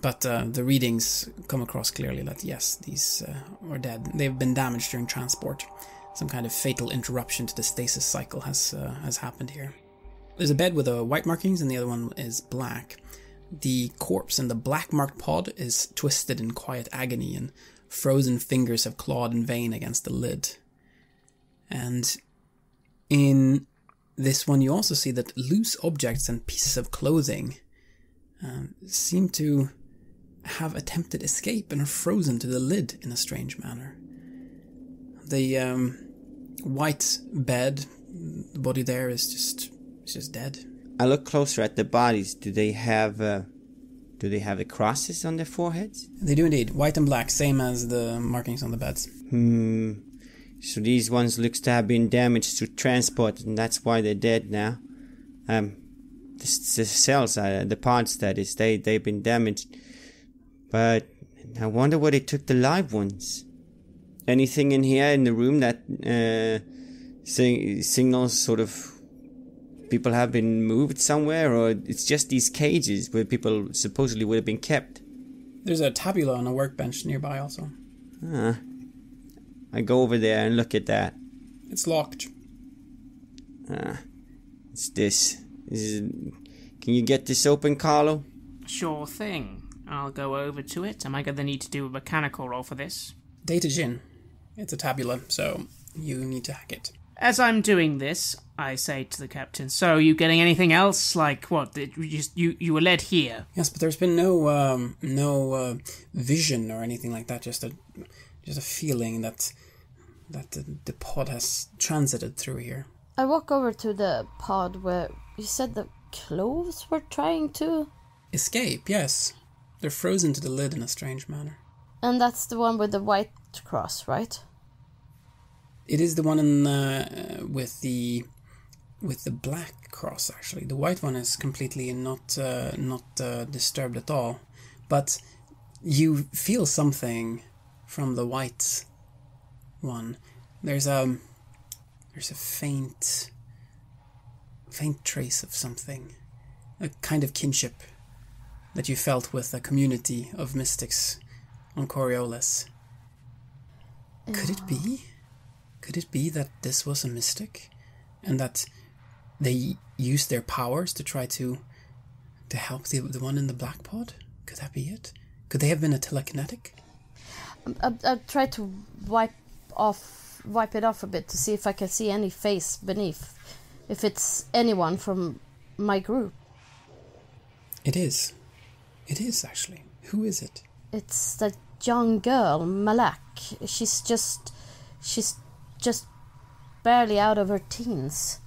but the readings come across clearly that yes, these are dead. They've been damaged during transport. Some kind of fatal interruption to the stasis cycle has happened here. There's a bed with white markings and the other one is black. The corpse in the black marked pod is twisted in quiet agony and frozen fingers have clawed in vain against the lid. And in this one you also see that loose objects and pieces of clothing seem to have attempted escape and are frozen to the lid in a strange manner. The white bed, the body there is just dead. I look closer at the bodies. Do they have the crosses on their foreheads? They do indeed. White and black, same as the markings on the beds. So these ones looks to have been damaged through transport, and that's why they're dead now. The cells, the pods, that is, they've been damaged. But I wonder where they took the live ones. Anything in here in the room that signals sort of people have been moved somewhere, or it's just these cages where people supposedly would have been kept? There's a tabula on a workbench nearby also. I go over there and look at that. It's locked. It's this. Can you get this open, Carlo? Sure thing. I'll go over to it. Am I going to need to do a mechanical roll for this? Data gin. It's a tabula, so you need to hack it. As I'm doing this, I say to the captain, "So, are you getting anything else? Like, what? You were led here?" Yes, but there's been no vision or anything like that. Just a feeling that the pod has transited through here. I walk over to the pod where you said the clothes were trying to escape. Yes, they're frozen to the lid in a strange manner. And that's the one with the white cross, right? It is the one in with the black cross. Actually, the white one is completely not disturbed at all. But you feel something from the white one. There's a faint trace of something, a kind of kinship that you felt with a community of mystics on Coriolis. Could it be? Could it be that this was a mystic, and that they used their powers to try to To help the one in the black pod? Could that be it? Could they have been a telekinetic? I tried to wipe it off a bit to see if I can see any face beneath. If it's anyone from my group. It is. It is, actually. Who is it? It's that young girl, Malak. She's just barely out of her teens.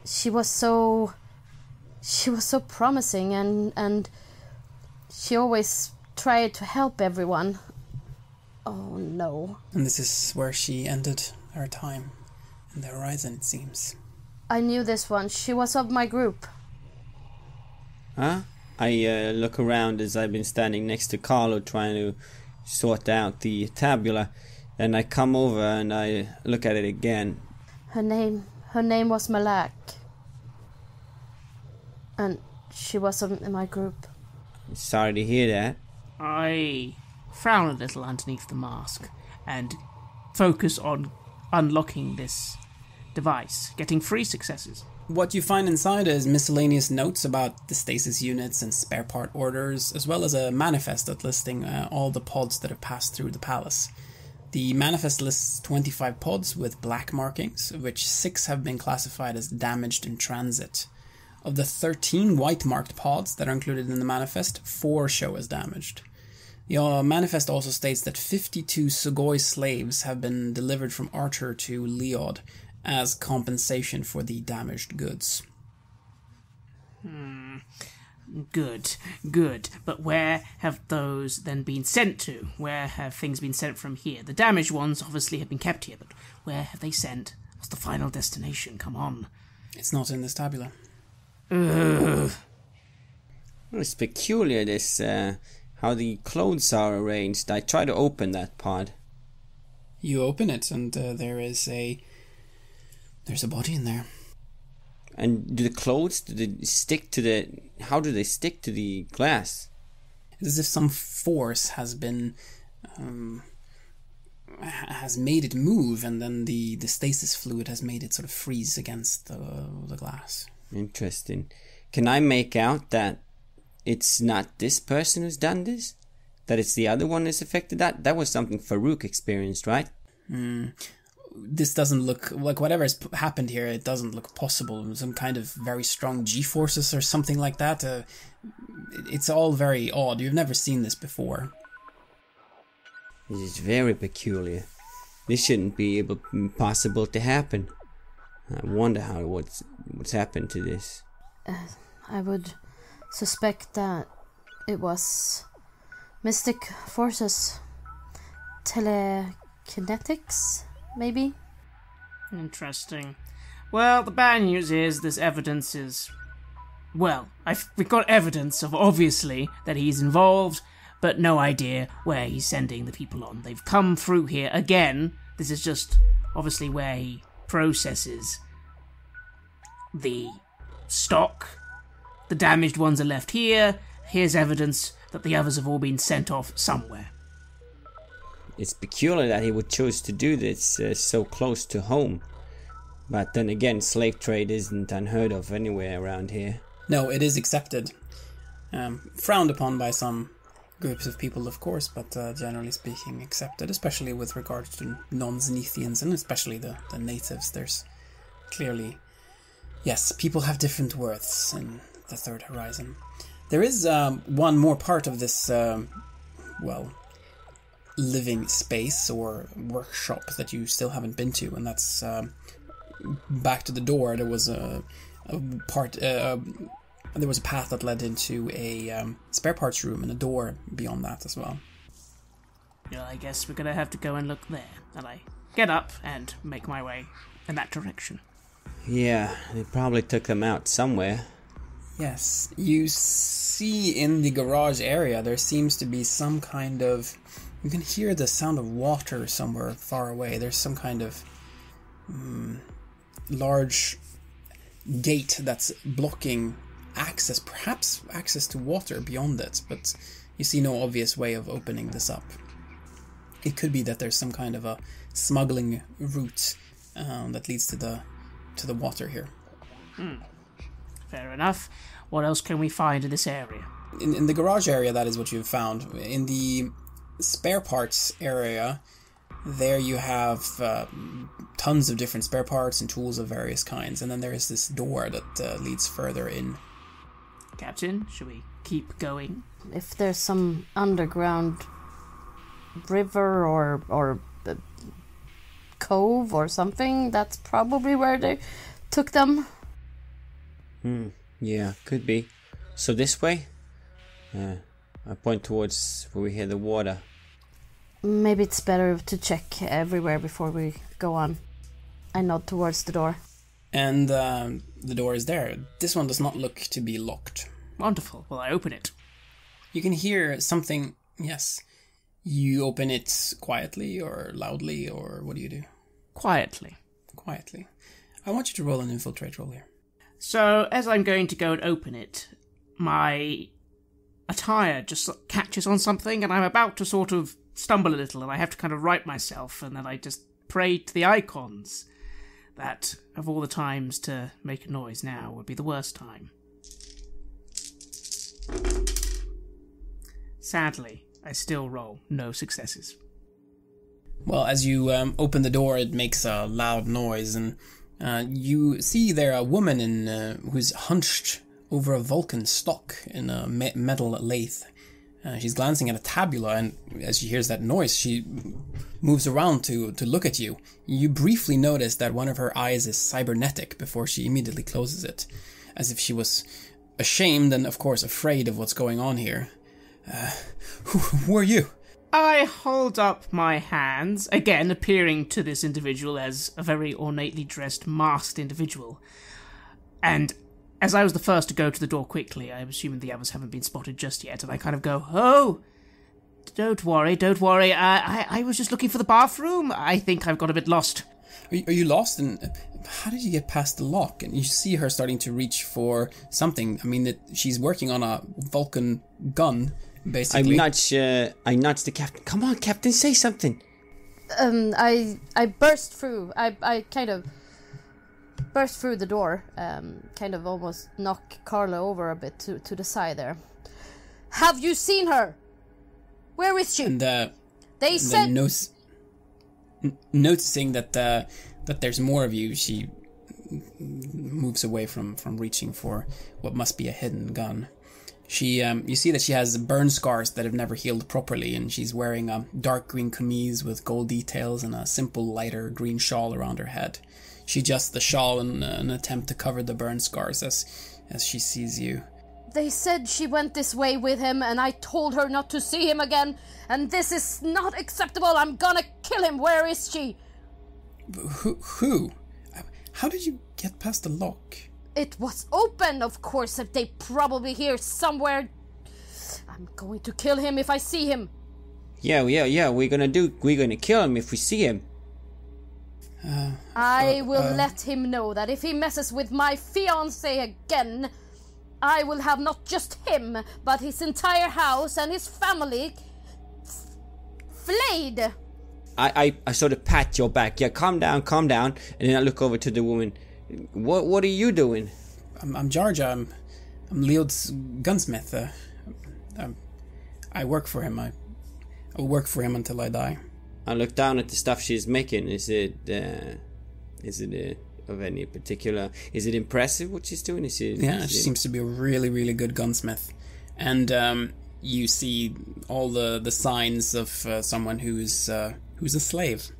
She was so promising and she always tried to help everyone. Oh no. And this is where she ended her time in the horizon, it seems. I knew this one. She was of my group. Huh? I look around as I've been standing next to Carlo trying to sort out the tabula, and I come over and I look at it again. Her name was Malak. And she was in my group. Sorry to hear that. I frown a little underneath the mask and focus on unlocking this device, getting 3 successes. What you find inside is miscellaneous notes about the stasis units and spare part orders, as well as a manifest that listing all the pods that have passed through the palace. The manifest lists 25 pods with black markings, of which 6 have been classified as damaged in transit. Of the 13 white-marked pods that are included in the manifest, 4 show as damaged. The manifest also states that 52 Sugoi slaves have been delivered from Archer to Leod as compensation for the damaged goods. Good. But where have those then been sent to? Where have things been sent from here? The damaged ones obviously have been kept here, but where have they sent? What's the final destination? Come on. It's not in this tabula. Well, it's peculiar, this, how the clothes are arranged. I try to open that pod. You open it, and there's a body in there. And do the clothes, how do they stick to the glass? It's as if some force has been, has made it move, and then the stasis fluid has made it sort of freeze against the glass. Interesting. Can I make out that it's not this person who's done this? That it's the other one who's affected? That was something Farouk experienced, right? This doesn't look like whatever's happened here. It doesn't look possible. Some kind of very strong G-forces or something like that. It's all very odd. You've never seen this before. This is very peculiar. This shouldn't be possible to happen. I wonder what's happened to this. I would suspect that it was mystic forces, telekinetics, maybe? Interesting. Well, the bad news is this evidence is... Well, we've got evidence of, obviously, that he's involved, but no idea where he's sending the people on. They've come through here again. This is just, obviously, where he processes the stock. The damaged ones are left here. Here's evidence that the others have all been sent off somewhere. It's peculiar that he would choose to do this so close to home. But then again, slave trade isn't unheard of anywhere around here. No, it is accepted. Frowned upon by some groups of people, of course, but generally speaking accepted, especially with regards to non-Zenithians and especially the natives. There's clearly... Yes, people have different worths in the Third Horizon. There is one more part of this, living space or workshop that you still haven't been to, and that's back to the door. There was a path that led into a spare parts room and a door beyond that as well. Yeah, I guess we're gonna have to go and look there. And I get up and make my way in that direction. Yeah, they probably took them out somewhere. Yes, you see in the garage area there seems to be some kind of... You can hear the sound of water somewhere far away. There's some kind of large gate that's blocking access, perhaps access to water beyond it, but you see no obvious way of opening this up. It could be that there's some kind of a smuggling route that leads to the water here. Fair enough. what else can we find in this area? In the garage area, that is what you've found. In the spare parts area, there you have tons of different spare parts and tools of various kinds. And then there is this door that leads further in. Captain, should we keep going? If there's some underground river or cove or something, that's probably where they took them. Yeah, could be. So this way? I point towards where we hear the water. Maybe it's better to check everywhere before we go on. I nod towards the door. And the door is there. This one does not look to be locked. Wonderful. Well, I open it. You can hear something. Yes. You open it quietly or loudly, or what do you do? Quietly. Quietly. I want you to roll an infiltrate roll here. So, as I'm going to go and open it, my attire just catches on something, and I'm about to sort of stumble a little, and I have to kind of right myself, and then I just pray to the icons that, of all the times to make a noise, now would be the worst time. Sadly, I still roll no successes. Well, as you open the door, it makes a loud noise, and you see there a woman who's hunched over a Vulcan stock in a metal lathe. She's glancing at a tabula, and as she hears that noise, she moves around to look at you. You briefly notice that one of her eyes is cybernetic before she immediately closes it, as if she was ashamed and, of course, afraid of what's going on here. Who are you? I hold up my hands, again appearing to this individual as a very ornately dressed, masked individual. And as I was the first to go to the door quickly, I'm assuming the others haven't been spotted just yet, and I kind of go, "Oh, don't worry. I was just looking for the bathroom. I think I've got a bit lost." Are you lost? And how did you get past the lock? And you see her starting to reach for something. I mean, she's working on a Vulcan gun, basically. I nudge the captain. Come on, Captain, say something. I burst through. I kind of burst through the door, kind of almost knock Carla over a bit to the side there. Have you seen her? Where is she? And they said... Noticing that there's more of you, she moves away from reaching for what must be a hidden gun. She, you see that she has burn scars that have never healed properly, and she's wearing a dark green camise with gold details and a simple lighter green shawl around her head. She adjusts the shawl in an attempt to cover the burn scars as she sees you. They said she went this way with him, and I told her not to see him again, and this is not acceptable. I'm gonna kill him. Where is she? Who? How did you get past the lock? It was open, of course. They probably here somewhere. I'm going to kill him if I see him. Yeah. We're gonna kill him if we see him. I will let him know that if he messes with my fiancé again, I will have not just him, but his entire house and his family flayed. I sort of pat your back. Yeah, calm down. And then I look over to the woman. What are you doing? I'm Georgia. I'm Leod's gunsmith. I work for him. I will work for him until I die. I look down at the stuff she's making. Is it of any particular? Is it impressive what she's doing? She seems to be a really, really good gunsmith, and you see all the signs of someone who's a slave.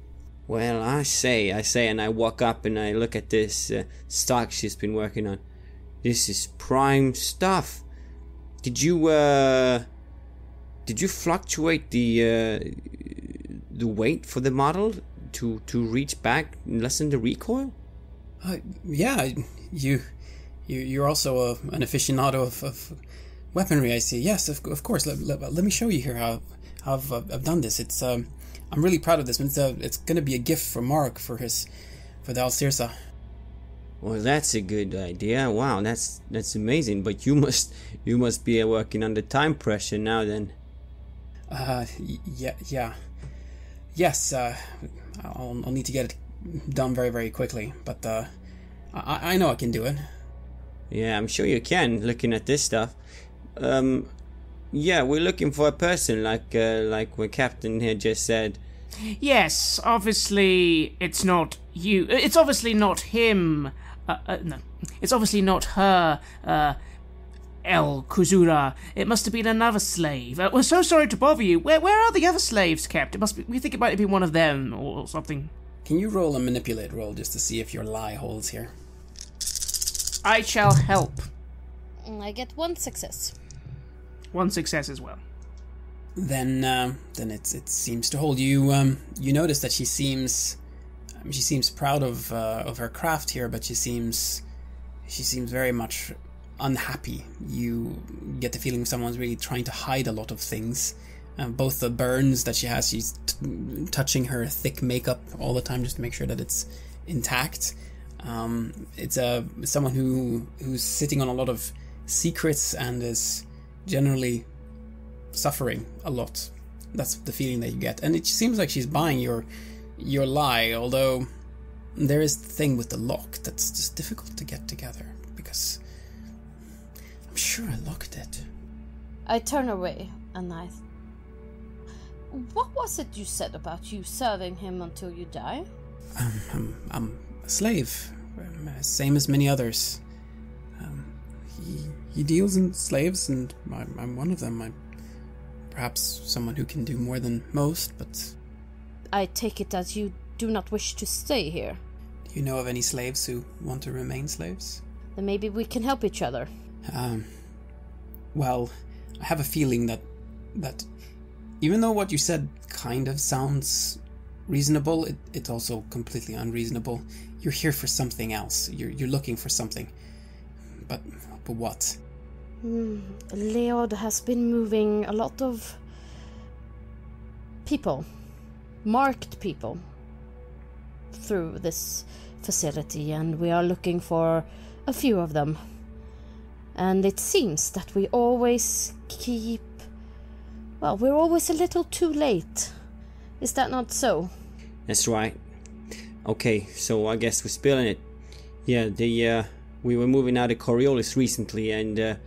Well, I say, and I walk up and I look at this stock she's been working on. This is prime stuff. Did you fluctuate the weight for the model to reach back and lessen the recoil? Yeah, you're also an aficionado of weaponry, I see. Yes, of course. Let me show you here how I've done this. It's I'm really proud of this. It's going to be a gift for Mark for the Alcirsa. Well, that's a good idea. Wow, that's amazing. But you must be working under time pressure now, then. Yeah. Yes. I'll need to get it done very, very quickly. But I know I can do it. Yeah, I'm sure you can, looking at this stuff. Yeah, we're looking for a person, like what Captain here just said. Yes, obviously it's not you. It's obviously not him. No, it's obviously not her, El Kuzura. It must have been another slave. We're so sorry to bother you. Where are the other slaves kept? It must be. We think it might have been one of them or something. Can you roll a manipulate roll just to see if your lie holds here? I shall help. I get 1 success. 1 success as well. Then it seems to hold. You notice that she seems proud of her craft here, but she seems very much unhappy. You get the feeling someone's really trying to hide a lot of things. Both the burns that she has, she's touching her thick makeup all the time just to make sure that it's intact. It's someone who's sitting on a lot of secrets and is generally suffering a lot. That's the feeling that you get, and it seems like she's buying your lie. Although there is the thing with the lock that's just difficult to get together because I'm sure I locked it. I turn away and what was it you said about you serving him until you die? I'm a slave, same as many others. He deals in slaves, and I'm one of them. I'm perhaps someone who can do more than most, but... I take it that you do not wish to stay here. Do you know of any slaves who want to remain slaves? Then maybe we can help each other. Well, I have a feeling that even though what you said kind of sounds reasonable, it's also completely unreasonable. You're here for something else. You're looking for something. But what? Leod has been moving a lot of people, marked people, through this facility, and we are looking for a few of them. And it seems that we always we're always a little too late. Is that not so? That's right. Okay, so I guess we're spilling it. Yeah, we were moving out of Coriolis recently, and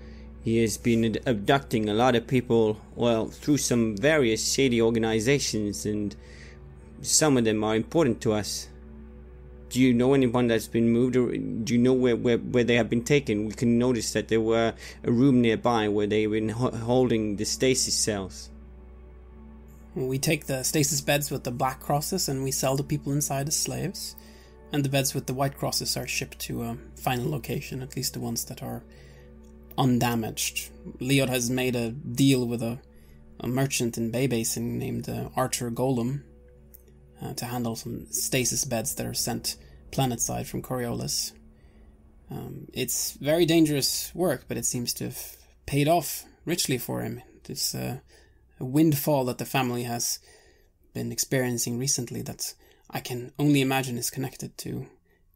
he has been abducting a lot of people, well, through some various shady organizations, and some of them are important to us. Do you know anyone that's been moved, or do you know where they have been taken? We can notice that there were a room nearby where they've been holding the stasis cells. We take the stasis beds with the black crosses and we sell the people inside as slaves. And the beds with the white crosses are shipped to a final location, at least the ones that are undamaged. Leod has made a deal with a merchant in Bay Basin named Archer Golem to handle some stasis beds that are sent planetside from Coriolis. It's very dangerous work, but it seems to have paid off richly for him. It's a windfall that the family has been experiencing recently that I can only imagine is connected to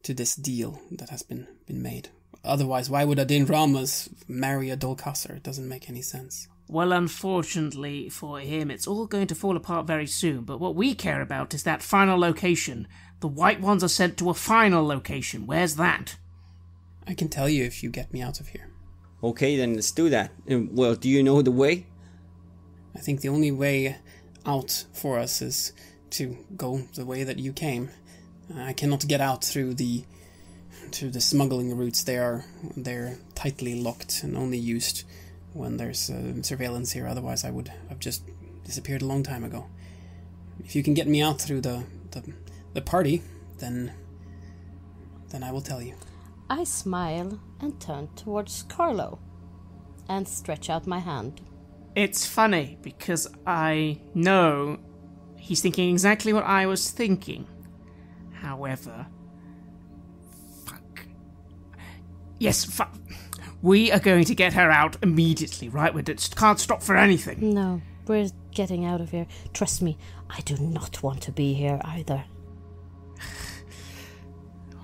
this deal that has been made. Otherwise, why would Adin Ramas marry a Dolkasser? It doesn't make any sense. Well, unfortunately for him, it's all going to fall apart very soon, but what we care about is that final location. The white ones are sent to a final location. Where's that? I can tell you if you get me out of here. Okay, then let's do that. Well, do you know the way? I think the only way out for us is to go the way that you came. I cannot get out through the smuggling routes. They're tightly locked and only used when there's surveillance here. Otherwise, I would have just disappeared a long time ago. If you can get me out through the party, then I will tell you. I smile and turn towards Carlo and stretch out my hand. It's funny because I know he's thinking exactly what I was thinking. However, we are going to get her out immediately, right? We just can't stop for anything. No, we're getting out of here. Trust me, I do not want to be here either.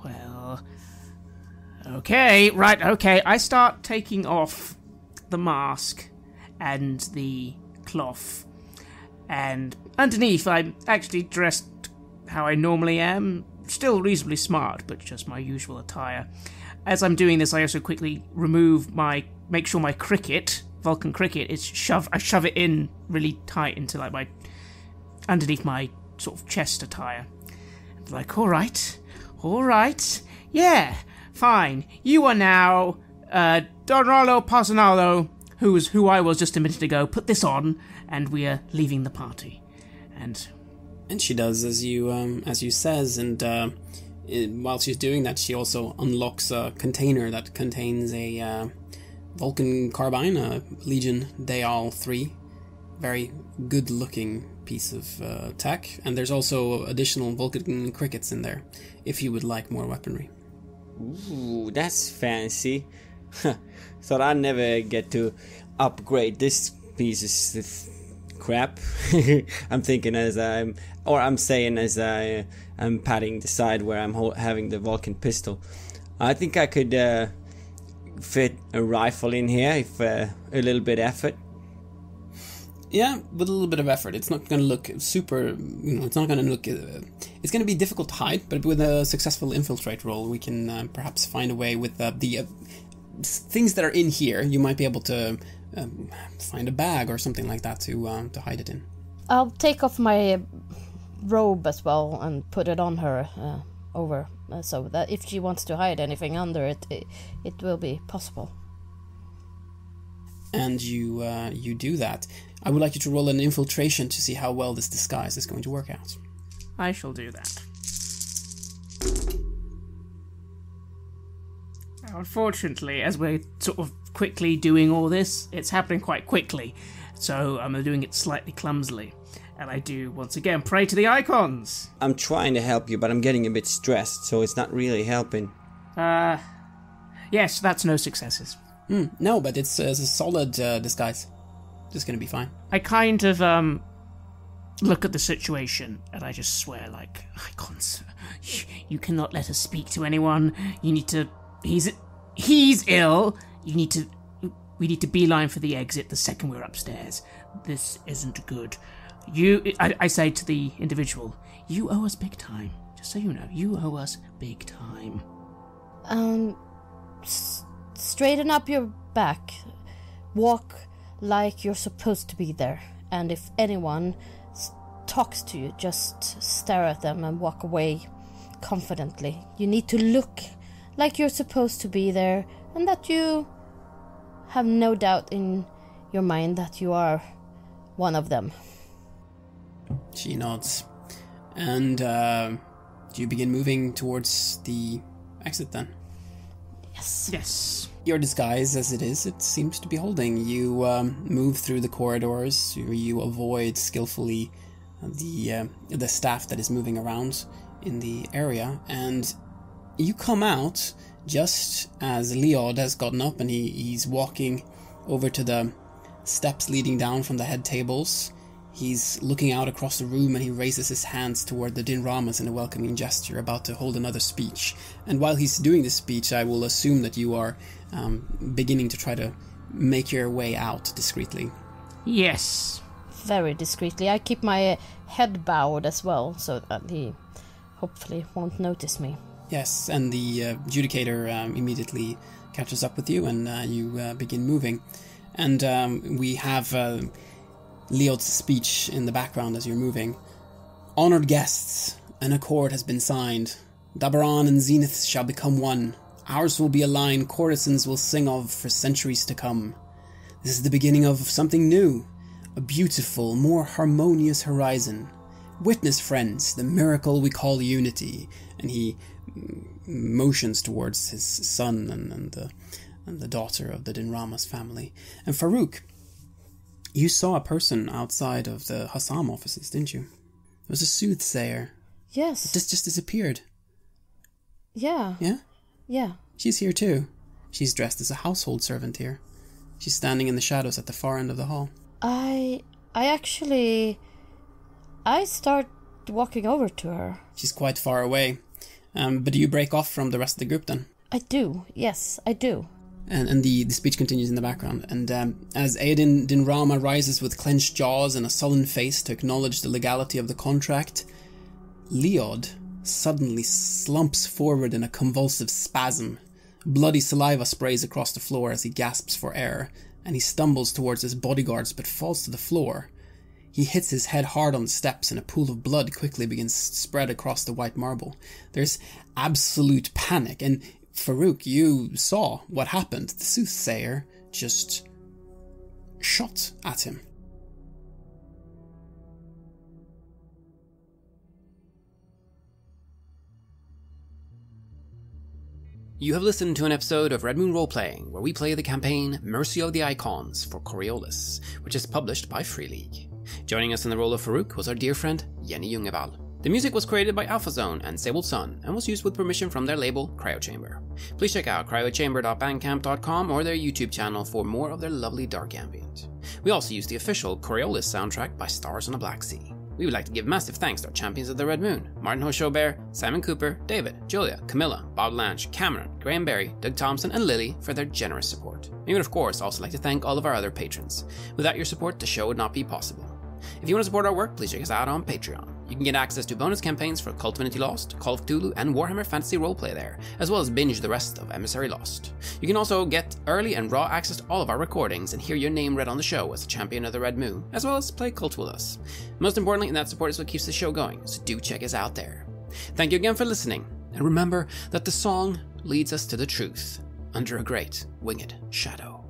Well, okay. I start taking off the mask and the cloth, and underneath I'm actually dressed how I normally am, still reasonably smart, but just my usual attire. as I'm doing this, I also quickly make sure my Vulcan cricket, I shove it in really tight into like underneath my sort of chest attire. I'm like, all right, yeah, fine. You are now Don Rollo Pasanalo, who I was just a minute ago. Put this on, and we are leaving the party. And she does as you says, and while she's doing that, she also unlocks a container that contains a Vulcan carbine, a Legion Deal 3, very good-looking piece of tech, and there's also additional Vulcan crickets in there, if you would like more weaponry. Ooh, that's fancy. Thought I'd never get to upgrade this piece of crap. I'm thinking as I'm patting the side where I'm having the Vulcan pistol. I think I could fit a rifle in here if a little bit effort. Yeah, with a little bit of effort. It's not going to look super, it's not going to look, it's going to be difficult to hide, but with a successful infiltrate roll, we can perhaps find a way with the things that are in here. You might be able to find a bag or something like that to hide it in. I'll take off my robe as well and put it on her over, so that if she wants to hide anything under it, it will be possible. And you do that. I would like you to roll an infiltration to see how well this disguise is going to work out. I shall do that. Now, unfortunately, as we're sort of quickly doing all this, it's happening quite quickly, so I'm doing it slightly clumsily. And I do, once again, pray to the icons. I'm trying to help you, but I'm getting a bit stressed, so it's not really helping. Yes, that's no successes. No, but it's a solid disguise. It's going to be fine. I kind of look at the situation and I just swear, like, icons, you cannot let us speak to anyone. You need to. He's ill. We need to beeline for the exit the second we're upstairs. This isn't good. I say to the individual, you owe us big time. Just so you know, you owe us big time. Straighten up your back. Walk like you're supposed to be there. And if anyone talks to you, just stare at them and walk away confidently. You need to look like you're supposed to be there, and that you have no doubt in your mind that you are one of them. She nods. And do you begin moving towards the exit then? Yes. Your disguise, as it is, it seems to be holding. You move through the corridors. You avoid skillfully the staff that is moving around in the area, and you come out just as Leod has gotten up and he's walking over to the steps leading down from the head tables. He's looking out across the room and he raises his hands toward the Dinramas in a welcoming gesture, about to hold another speech. And while he's doing this speech, I will assume that you are beginning to try to make your way out discreetly. Yes. Very discreetly. I keep my head bowed as well, so that he hopefully won't notice me. Yes, and the adjudicator immediately catches up with you, and you begin moving. And we have Leod's speech in the background as you're moving. Honored guests, an accord has been signed. Dabaran and Zenith shall become one. Ours will be a line courtesans will sing of for centuries to come. This is the beginning of something new, a beautiful, more harmonious horizon. Witness, friends, the miracle we call unity. And he motions towards his son and the daughter of the Dinramas family. And Farouk, you saw a person outside of the Hassam offices, didn't you? It was a soothsayer. Yes. It just disappeared. Yeah. Yeah? Yeah. She's here too. She's dressed as a household servant here. She's standing in the shadows at the far end of the hall. I start walking over to her. She's quite far away. But do you break off from the rest of the group then? I do. Yes, I do. And the speech continues in the background. And as Aedin Dinrama rises with clenched jaws and a sullen face to acknowledge the legality of the contract, Leod suddenly slumps forward in a convulsive spasm, Bloody saliva sprays across the floor as he gasps for air, and he stumbles towards his bodyguards but falls to the floor. He hits his head hard on the steps and a pool of blood quickly begins to spread across the white marble. There's absolute panic, and Farouk, you saw what happened. The soothsayer just shot at him. You have listened to an episode of Red Moon Roleplaying, where we play the campaign Mercy of the Icons for Coriolis, which is published by Free League. Joining us in the role of Farouk was our dear friend Jenny Jungevall. The music was created by AlphaZone and Sable Sun and was used with permission from their label Cryochamber. Please check out cryochamber.bandcamp.com or their YouTube channel for more of their lovely dark ambient. We also use the official Coriolis soundtrack by Stars on a Black Sea. We would like to give massive thanks to our champions of the Red Moon, Martin Heuschober, Simon Cooper, David, Julia, Camilla, Bob Lange, Cameron, Graham Barey, Doug Thomson, and Lily for their generous support. We would of course also like to thank all of our other patrons. Without your support, the show would not be possible. If you want to support our work, please check us out on Patreon. You can get access to bonus campaigns for Cult of Infinity Lost, Call of Cthulhu, and Warhammer Fantasy Roleplay there, as well as binge the rest of Emissary Lost. You can also get early and raw access to all of our recordings and hear your name read on the show as a champion of the Red Moon, as well as play Cult with us. Most importantly, that support is what keeps the show going, so do check us out there. Thank you again for listening, and remember that the song leads us to the truth under a great winged shadow.